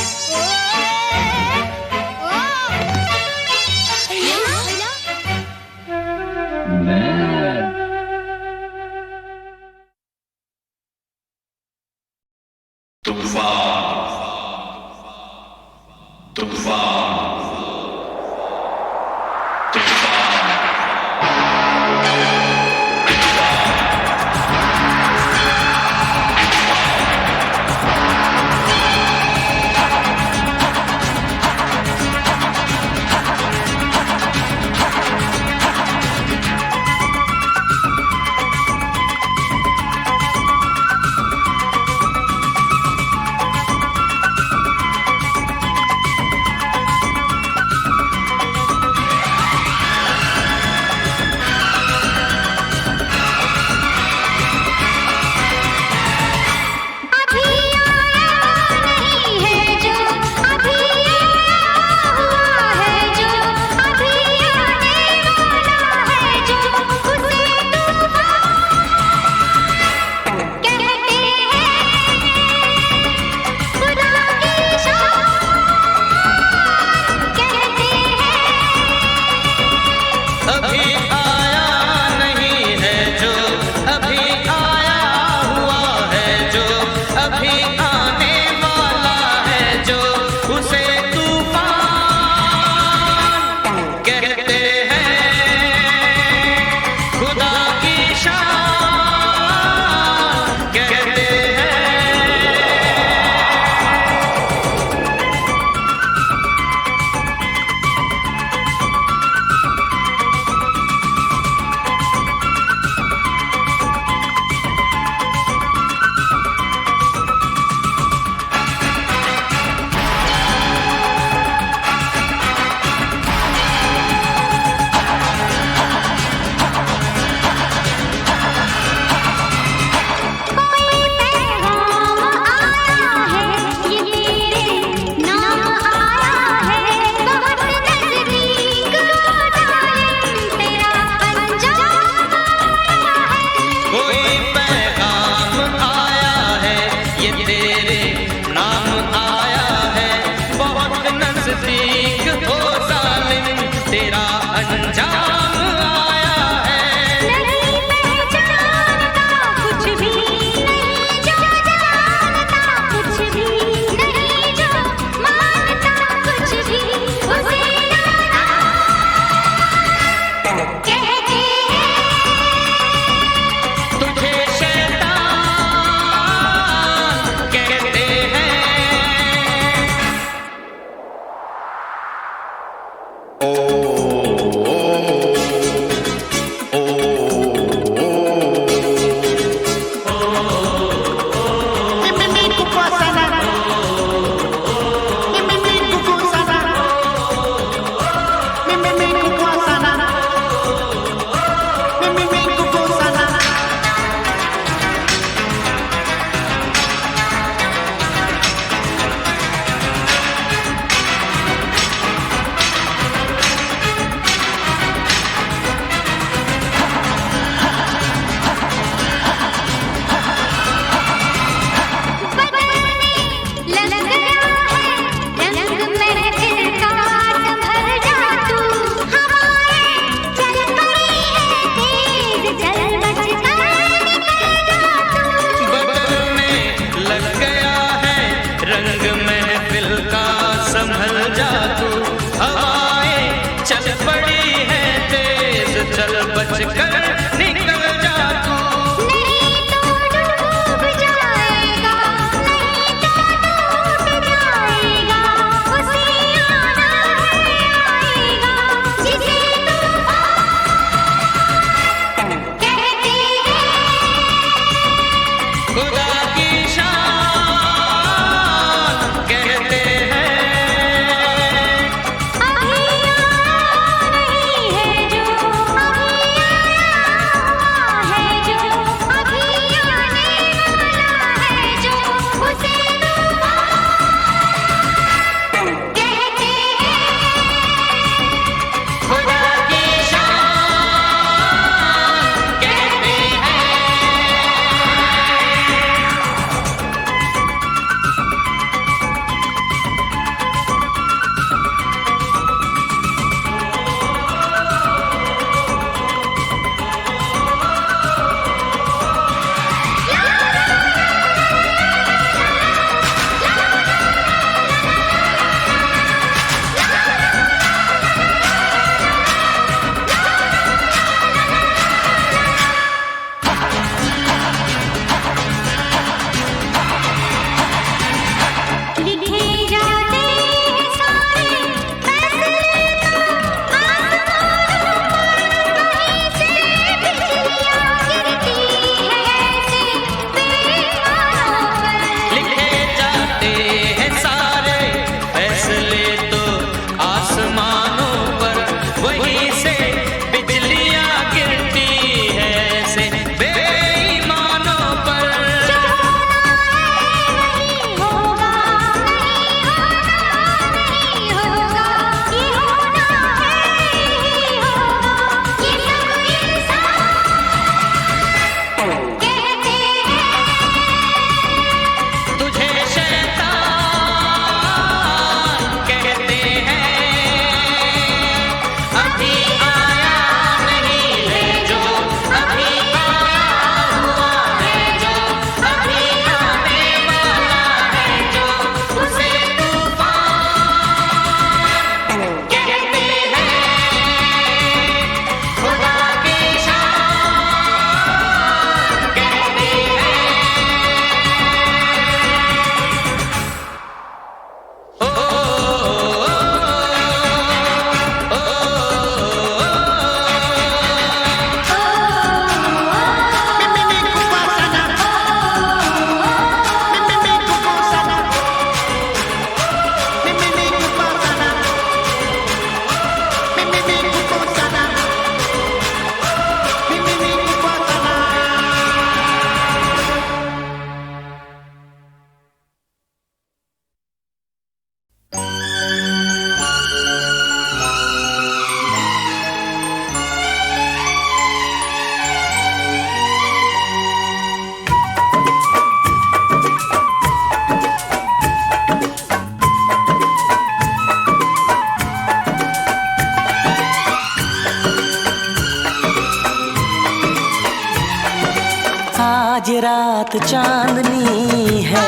आज रात चांदनी है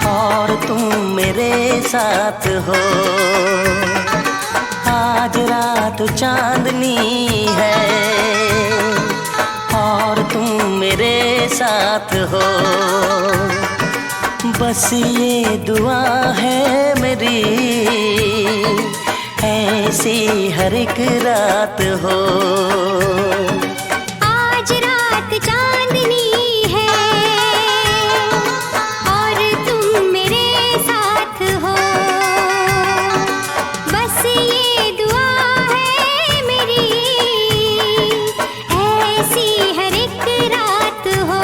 और तुम मेरे साथ हो। आज रात चांदनी है और तुम मेरे साथ हो। बस ये दुआ है मेरी, ऐसी हर एक रात हो।
आज रात चांदनी है और तुम मेरे साथ हो। बस ये दुआ है मेरी, ऐसी हर एक रात हो।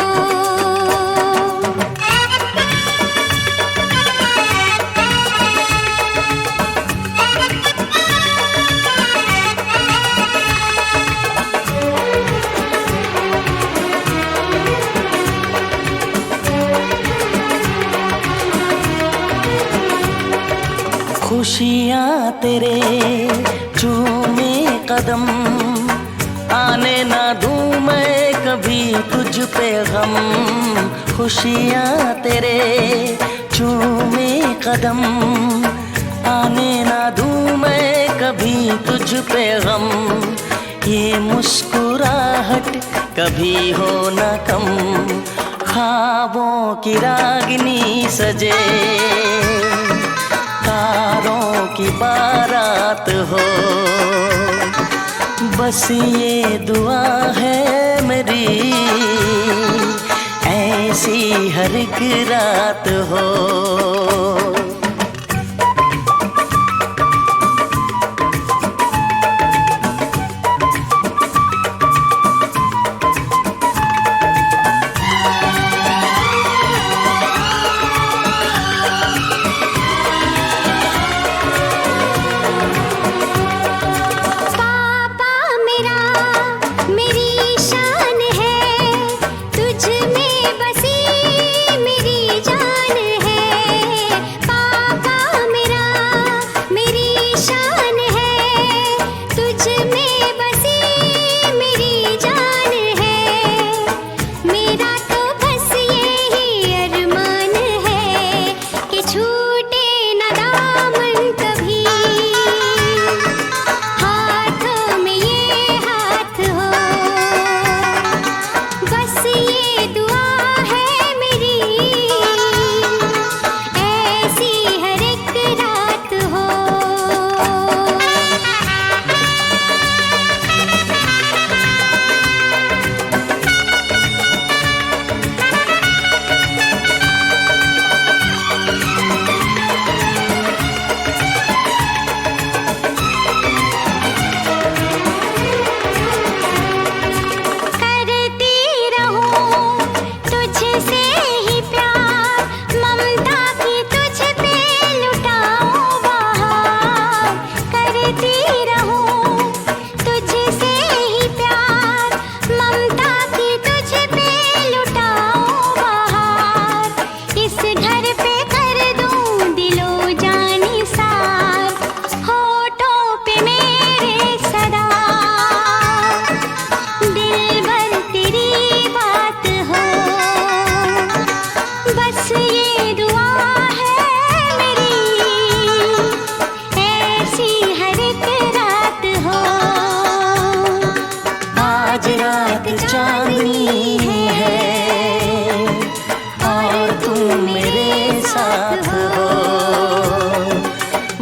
खुशियाँ तेरे चूमे कदम, आने ना दूँ मैं कभी तुझ पे गम। खुशियाँ तेरे चूमे कदम, आने ना दूँ मैं कभी तुझ पे गम। ये मुस्कुराहट कभी हो ना कम, ख्वाबों की रागिनी सजे, तारों की बारात हो। बस ये दुआ है मेरी, ऐसी हर एक रात हो।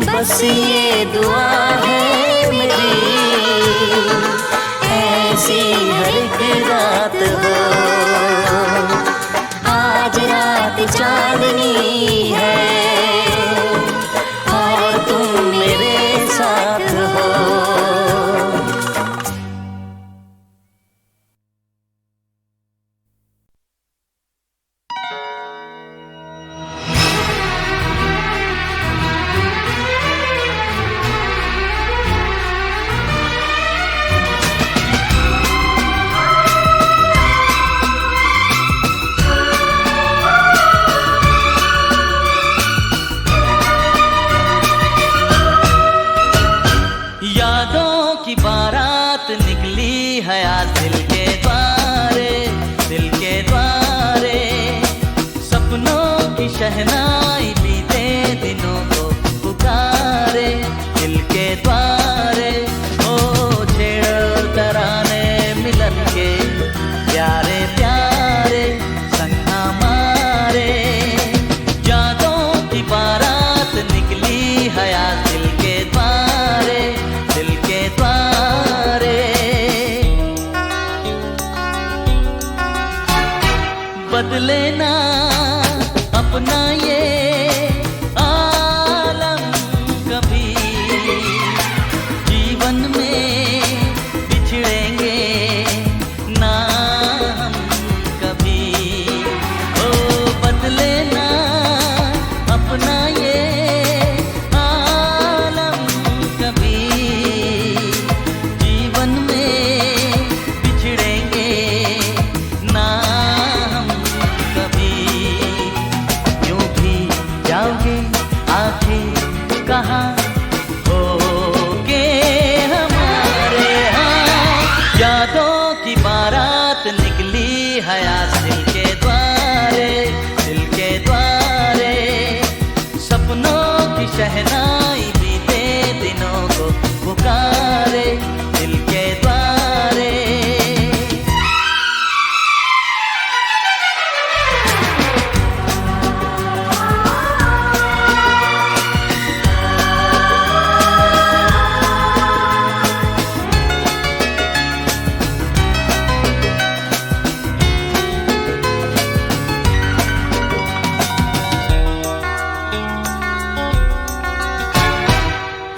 बस ये दुआ है मेरी, ऐसी हर एक रात हो। आज रात चांदनी है और तुम मेरे साथ हो। यादों की बारात निकली है आज दिल के द्वारे, शहनाई बीते दिनों को पुकारे दिल के द्वारे। ओ छेड़ो तराने मिलन के प्यारे प्यारे संग हमारे। यादों की बारात निकली हयात दिल के द्वारे, दिल के द्वारे। बदले ना अपना ये आलम कभी, जीवन में बिछड़ेंगे ना हम कभी। ओ बदले ना अपना ये आलम कभी, जीवन में बिछड़ेंगे ना हम कभी। यूं भी जाओगे आखिर कहाँ होगे हमारे। हाँ यादों की बारात निकली हयात दिल के द्वारे, दिल के द्वारे। सपनों की शहनाई बीते दिनों को पुकारे दिल के द्वारे।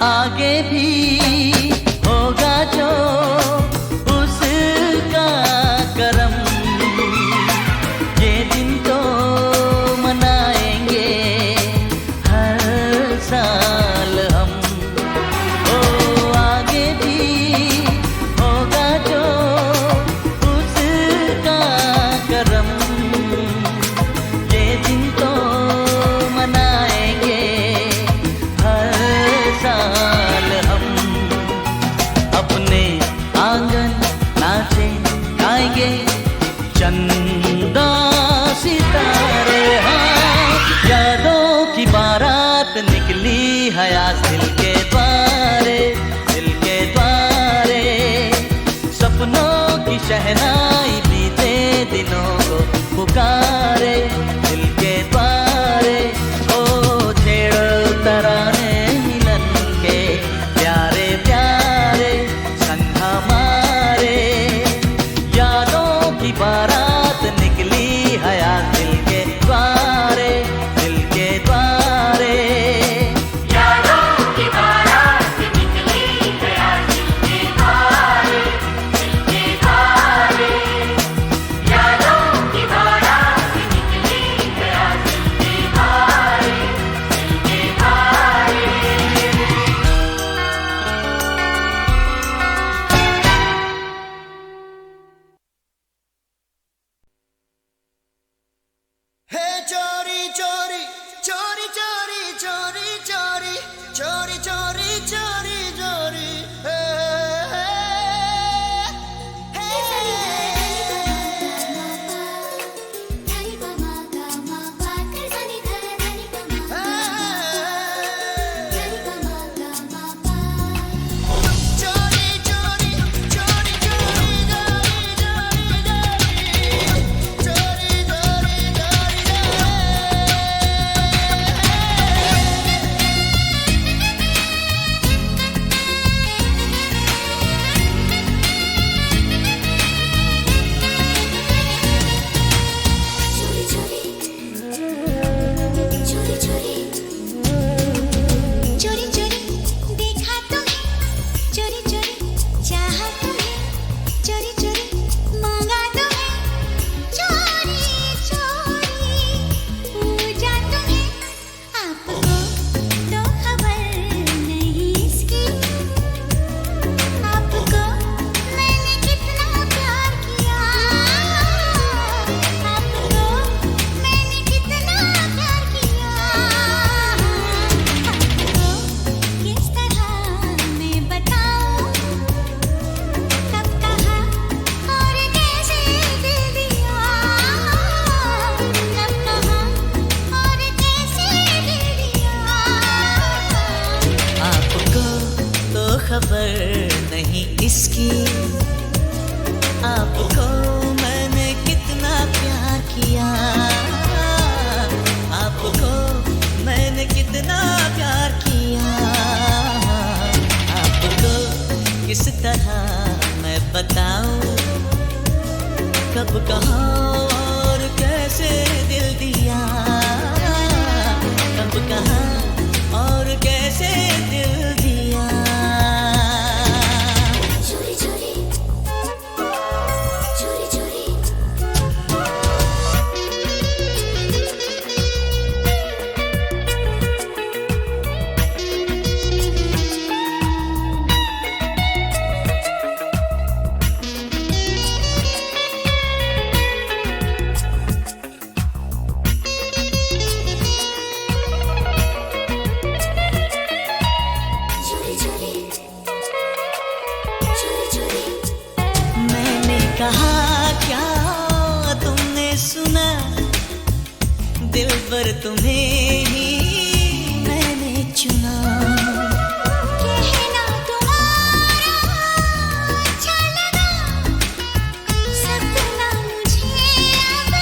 आगे भी होगा जो उसका करम, ये दिन तो मनाएंगे हर साल हम। ओ आगे भी होगा जो उसका करम, ये दिन तो मनाएंगे हर साल हम। अपने आंगन नाचे गाएंगे चंदा सितारे। हाँ यादों की बारात निकली हयात दिल के द्वारे, दिल के द्वारे। सपनों की शहनाई बीते दिनों को पुकारे दिल के द्वारे। ओ छेड़ो तराने मिलन के प्यारे प्यारे संग हमारे। यादों की बारात निकली हयात दिल के द्वारे, दिल के द्वारे। यादों की बारात निकली हयात दिल के द्वारे, दिल के द्वारे। यादों की बारात निकली कब कहाँ और कैसे दिल दिया, कब कहाँ और कैसे दिल दिया। चोरी चोरी चोरी चोरी कहा क्या तुमने सुना, दिल पर तुम्हें ही मैंने चुना। कहना तुम्हारा अच्छा लगा, सपना मुझे अब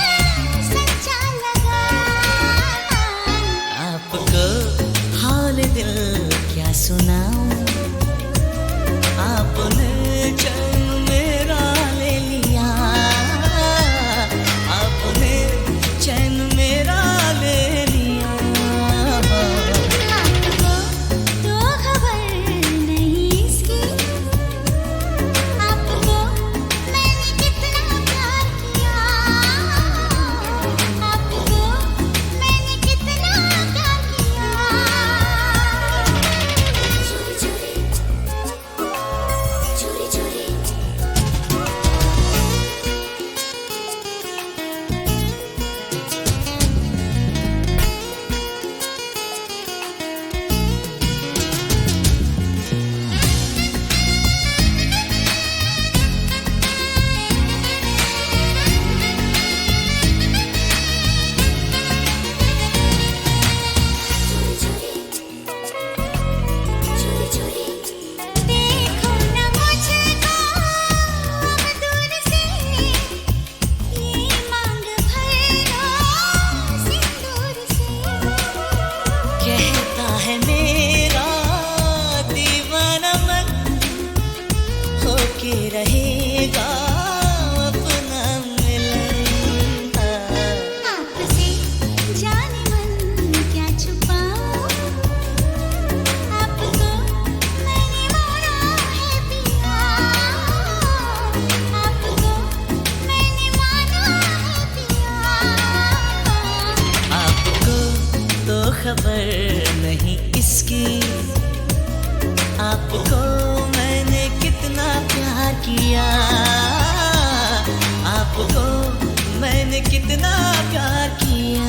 सच्चा लगा। आपको हाल दिल क्या सुनाऊं, आपने चैन मेरा ले लिया, आपने चैन मेरा ले लिया। आपको तो खबर नहीं इसकी, आपको मैंने कितना प्यार किया, आपको मैंने कितना प्यार किया। चोरी चोरी चोरी चोरी देखो न मुझको अब दूर से, ये मांग भर लो सिंदूर से। कहता है मेरा दीवाना मन, होके रहेगा अपना मिलन। आपसे जाने मन क्या छुपाऊं, आपको मैंने माना है पिया, आपको मैंने माना है पिया। आपको तो खबर नहीं इसकी, आपको मैंने कितना प्यार किया, आपको मैंने कितना प्यार किया।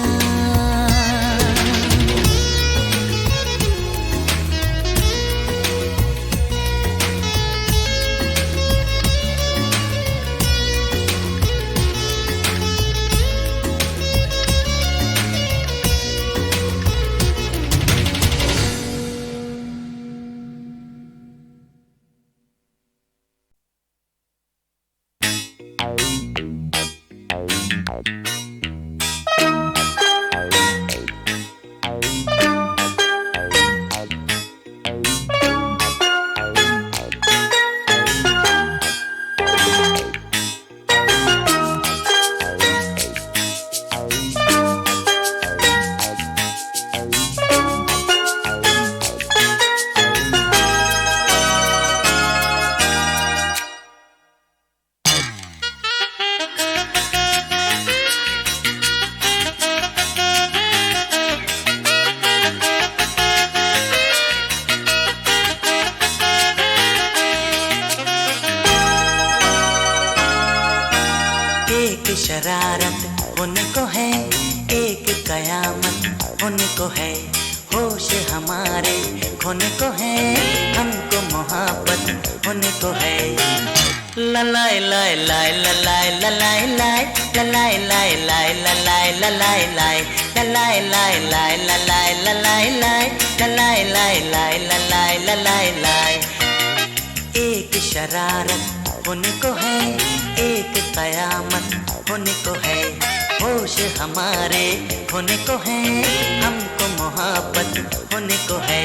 एक शरारत उनको है, एक कयामत उनको है, होश हमारे खोने को है, हमको मोहब्बत उनको है। ललाई लाई लाई ललाई ललाई लाई ललाई लाई लाई ललाई ललाई लाई ललाई लाई लाई ललाई ललाई लाई ललाई लाई लाई ललाई ललाई लाई। एक शरारत उनको है, एक कयामत उनको है, होश हमारे खोने को है, हमको मोहब्बत उनको है।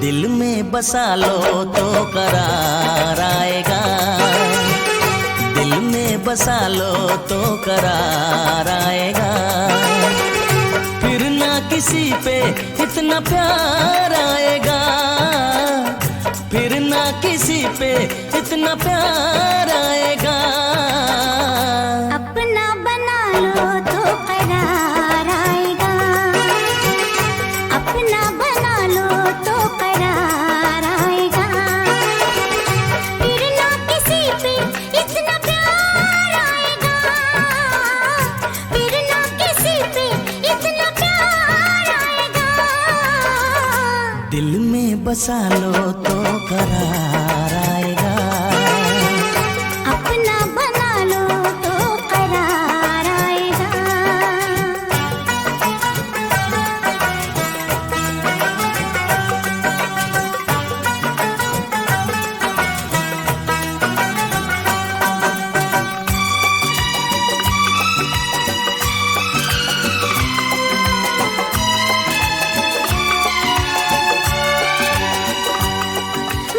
दिल में बसा लो तो करार आएगा, दिल में बसा लो तो करार आएगा। फिर ना किसी पे इतना प्यार आएगा, फिर ना किसी पे इतना प्यार आएगा।
अपना बना लो तो करार आएगा, अपना बना लो तो करार आएगा। फिर ना किसी पे इतना प्यार आएगा, फिर ना किसी पे इतना प्यार आएगा।
दिल में बसा लो तो करार आएगा,
अपना बना लो तो करार आएगा।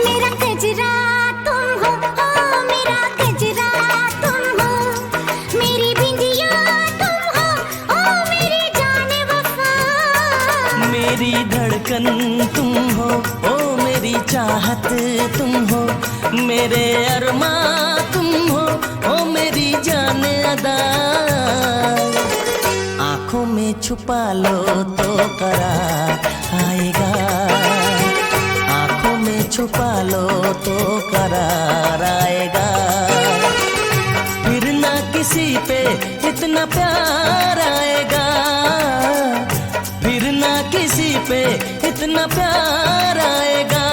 मेरा गजरा तुम हो, ओ मेरा गजरा तुम हो, मेरी बिंदिया तुम हो, ओ मेरी जाने वफा।
मेरी धड़कन तुम हो, ओ मेरी चाहत तुम हो, मेरे अरमा तुम हो, ओ मेरी जान अदा। आंखों में छुपा लो तो करार आएगा, आंखों में छुपा लो तो करार आएगा। फिर ना किसी पे इतना प्यार आएगा, फिर ना किसी पे इतना प्यार आएगा।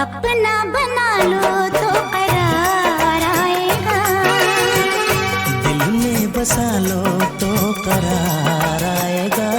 अपना बना लो तो करार आएगा,
दिल में बसा लो तो करार आएगा।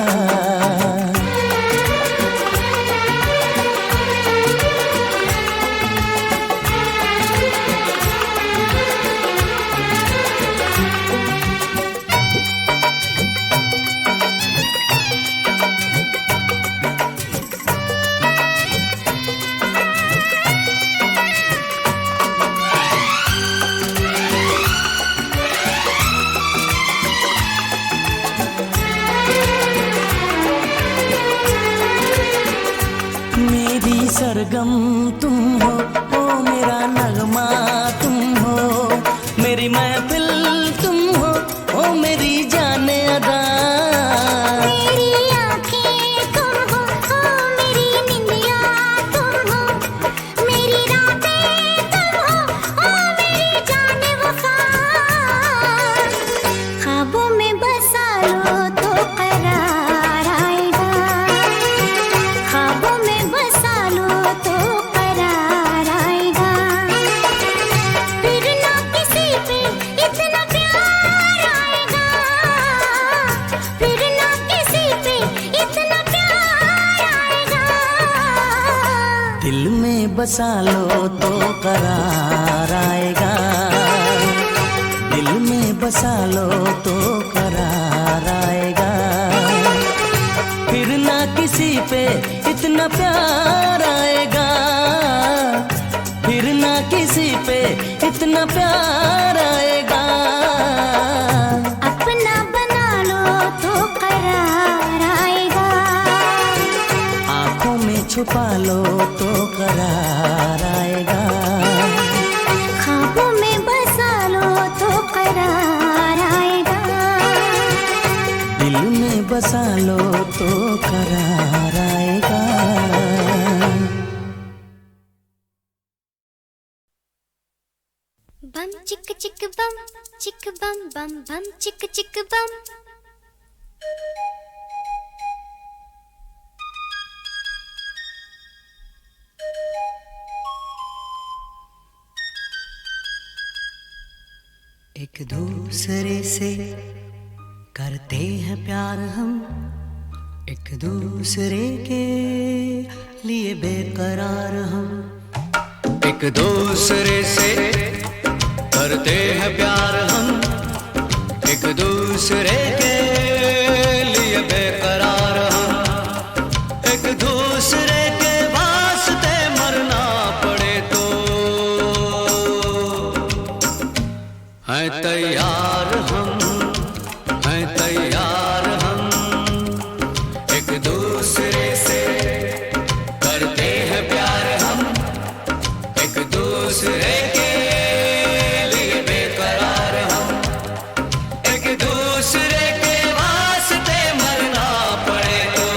मेरी सरगम तुम हो, ओ मेरा नगमा तुम हो, मेरी महफिल तुम हो, ओ मेरी जाने अदा।
मेरी आँखें तुम हो, ओ मेरी निंदिया तुम हो, मेरी रातें तुम हो, ओ मेरी जाने वफा। ख्वाबों में बसा लो तो करार आएगा, ख्वाबों में बसा लो तो करार आएगा। फिर ना किसी पे इतना प्यार आएगा, फिर ना किसी पे इतना प्यार आएगा।
दिल में बसा लो तो करार आएगा, दिल में बसा लो तो करार आएगा। फिर ना किसी पे इतना प्यार आएगा, फिर ना किसी पे इतना प्यार आएगा।
अपना बना लो तो करार आएगा,
आंखों में छुपा लो तो करार आएगा।
ख्वाबों में बसा लो तो करार आएगा,
दिल में बसा लो तो करार आएगा।
बम चिक चिक बम बम बम चिक चिक बम।
एक दूसरे से करते हैं प्यार हम, एक दूसरे के लिए बेकरार हम।
एक दूसरे से करते हैं प्यार हम, एक दूसरे के लिए बेकरार हम, एक दूसरे तैयार हम एक दूसरे से करते हैं प्यार हम एक दूसरे के लिए बेकरार हम एक दूसरे के वास्ते मरना पड़े तो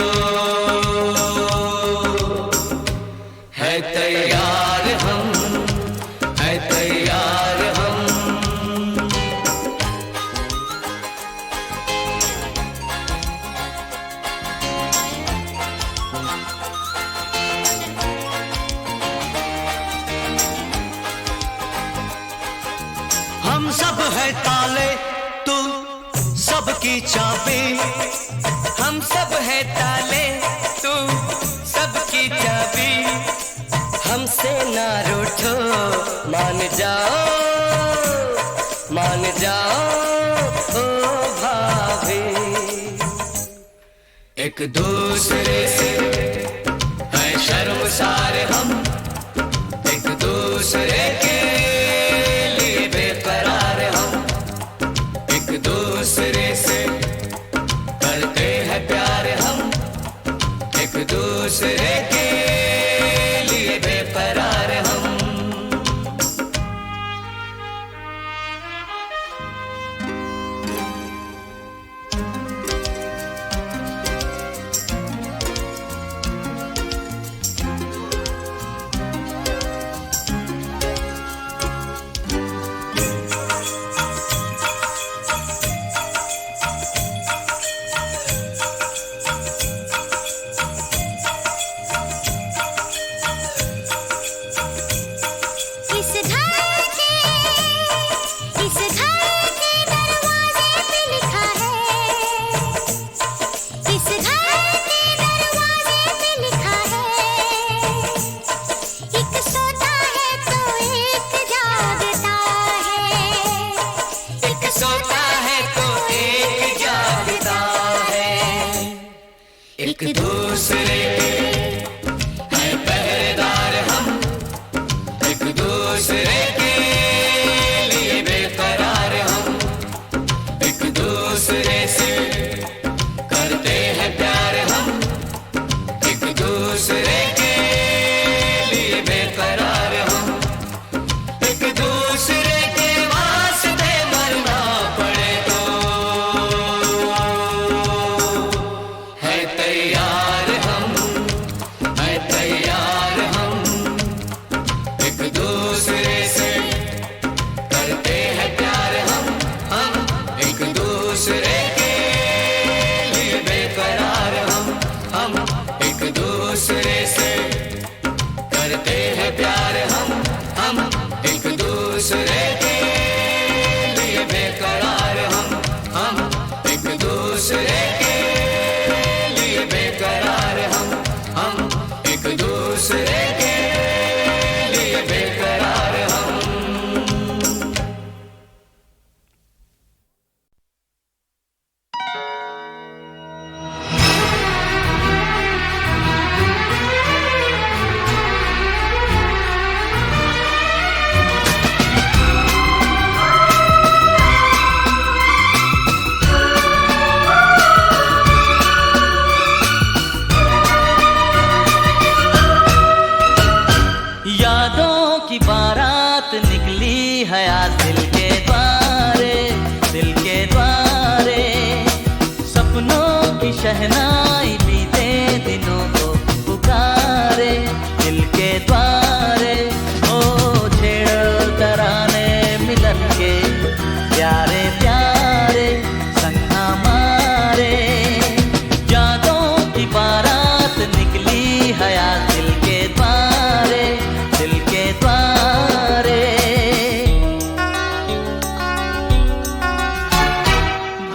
है तैयार हम है तैयार हम हम सब है ताले तू सबकी चाबी
हम सब है ताले तू सबकी चाबी हमसे ना रूठो मान जाओ ओ भाभी
एक दूसरे से है शर्मसार हम एक दूसरे के लिए बेकरार हम एक दूसरे से करते हैं प्यार हम एक दूसरे के लिए बेकरार हम
इस घर के दरवाजे पे लिखा है इस घर के दरवाजे पे लिखा है एक सोता है तो एक जागता है
एक सोता है तो एक जागता है
एक दूसरे के है पहरेदार हम एक दूसरे के लिए बेकरार हम एक दूसरे से करते हैं प्यार हम एक दूसरे के लिए बेकरार हम एक दूसरे के वास्ते मरना पड़े तो है तैयार हम है तैयार हम एक दूसरे से करते हैं प्यार हम एक दूसरे के लिए बेकरार हम एक दूसरे से करते हैं प्यार हम एक दूसरे के लिए बेकरार हम एक दूसरे के लिए बेकरार हम एक दूसरे के लिए बेकरार हम
यादों की बारात निकली है आज दिल के द्वारे सपनों की शहनाई बीते दिनों को पुकारे दिल के द्वारे ओ छेड़ तराने मिलन के प्यारे प्यारे संग हमारे यादों की बारात निकली है आज दिल के द्वारे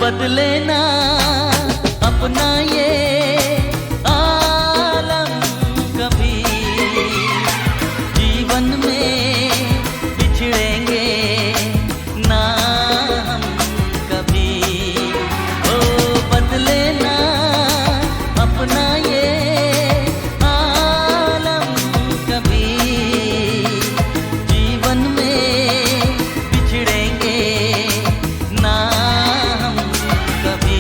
बदले ना अपना ये आलम कभी जीवन में बिछड़ेंगे ना हम कभी ओ बदले ना अपना ये आलम कभी जीवन में बिछड़ेंगे ना हम कभी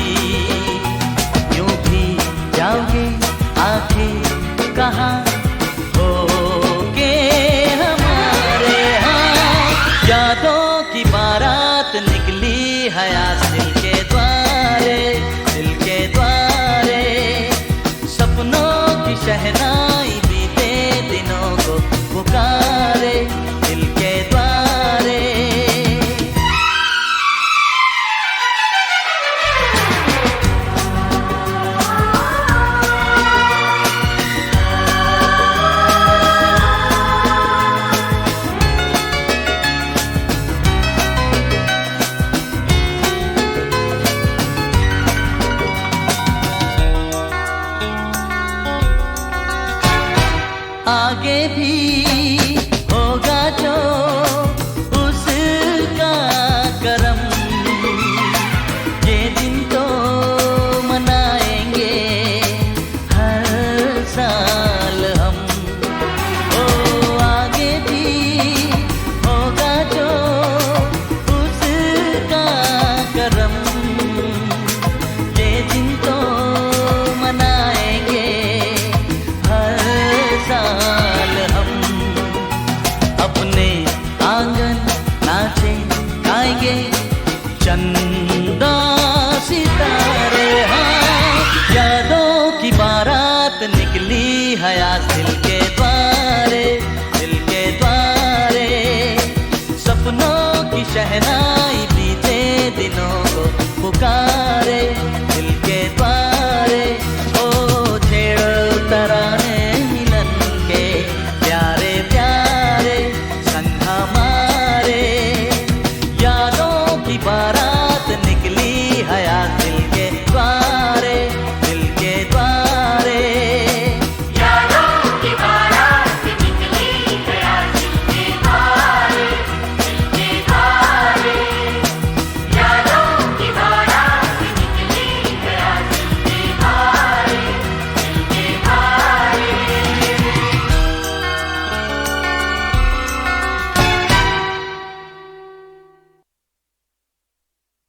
आगे भी होगा जो उसका करम, ये दिन तो मनाएंगे हर साल हम। ओ आगे भी होगा जो उसका करम, ये दिन तो मनाएंगे हर साल हम। अपने आंगन नाचे गाएंगे चंदा सितारे, हाँ यादों की बारात निकली है आज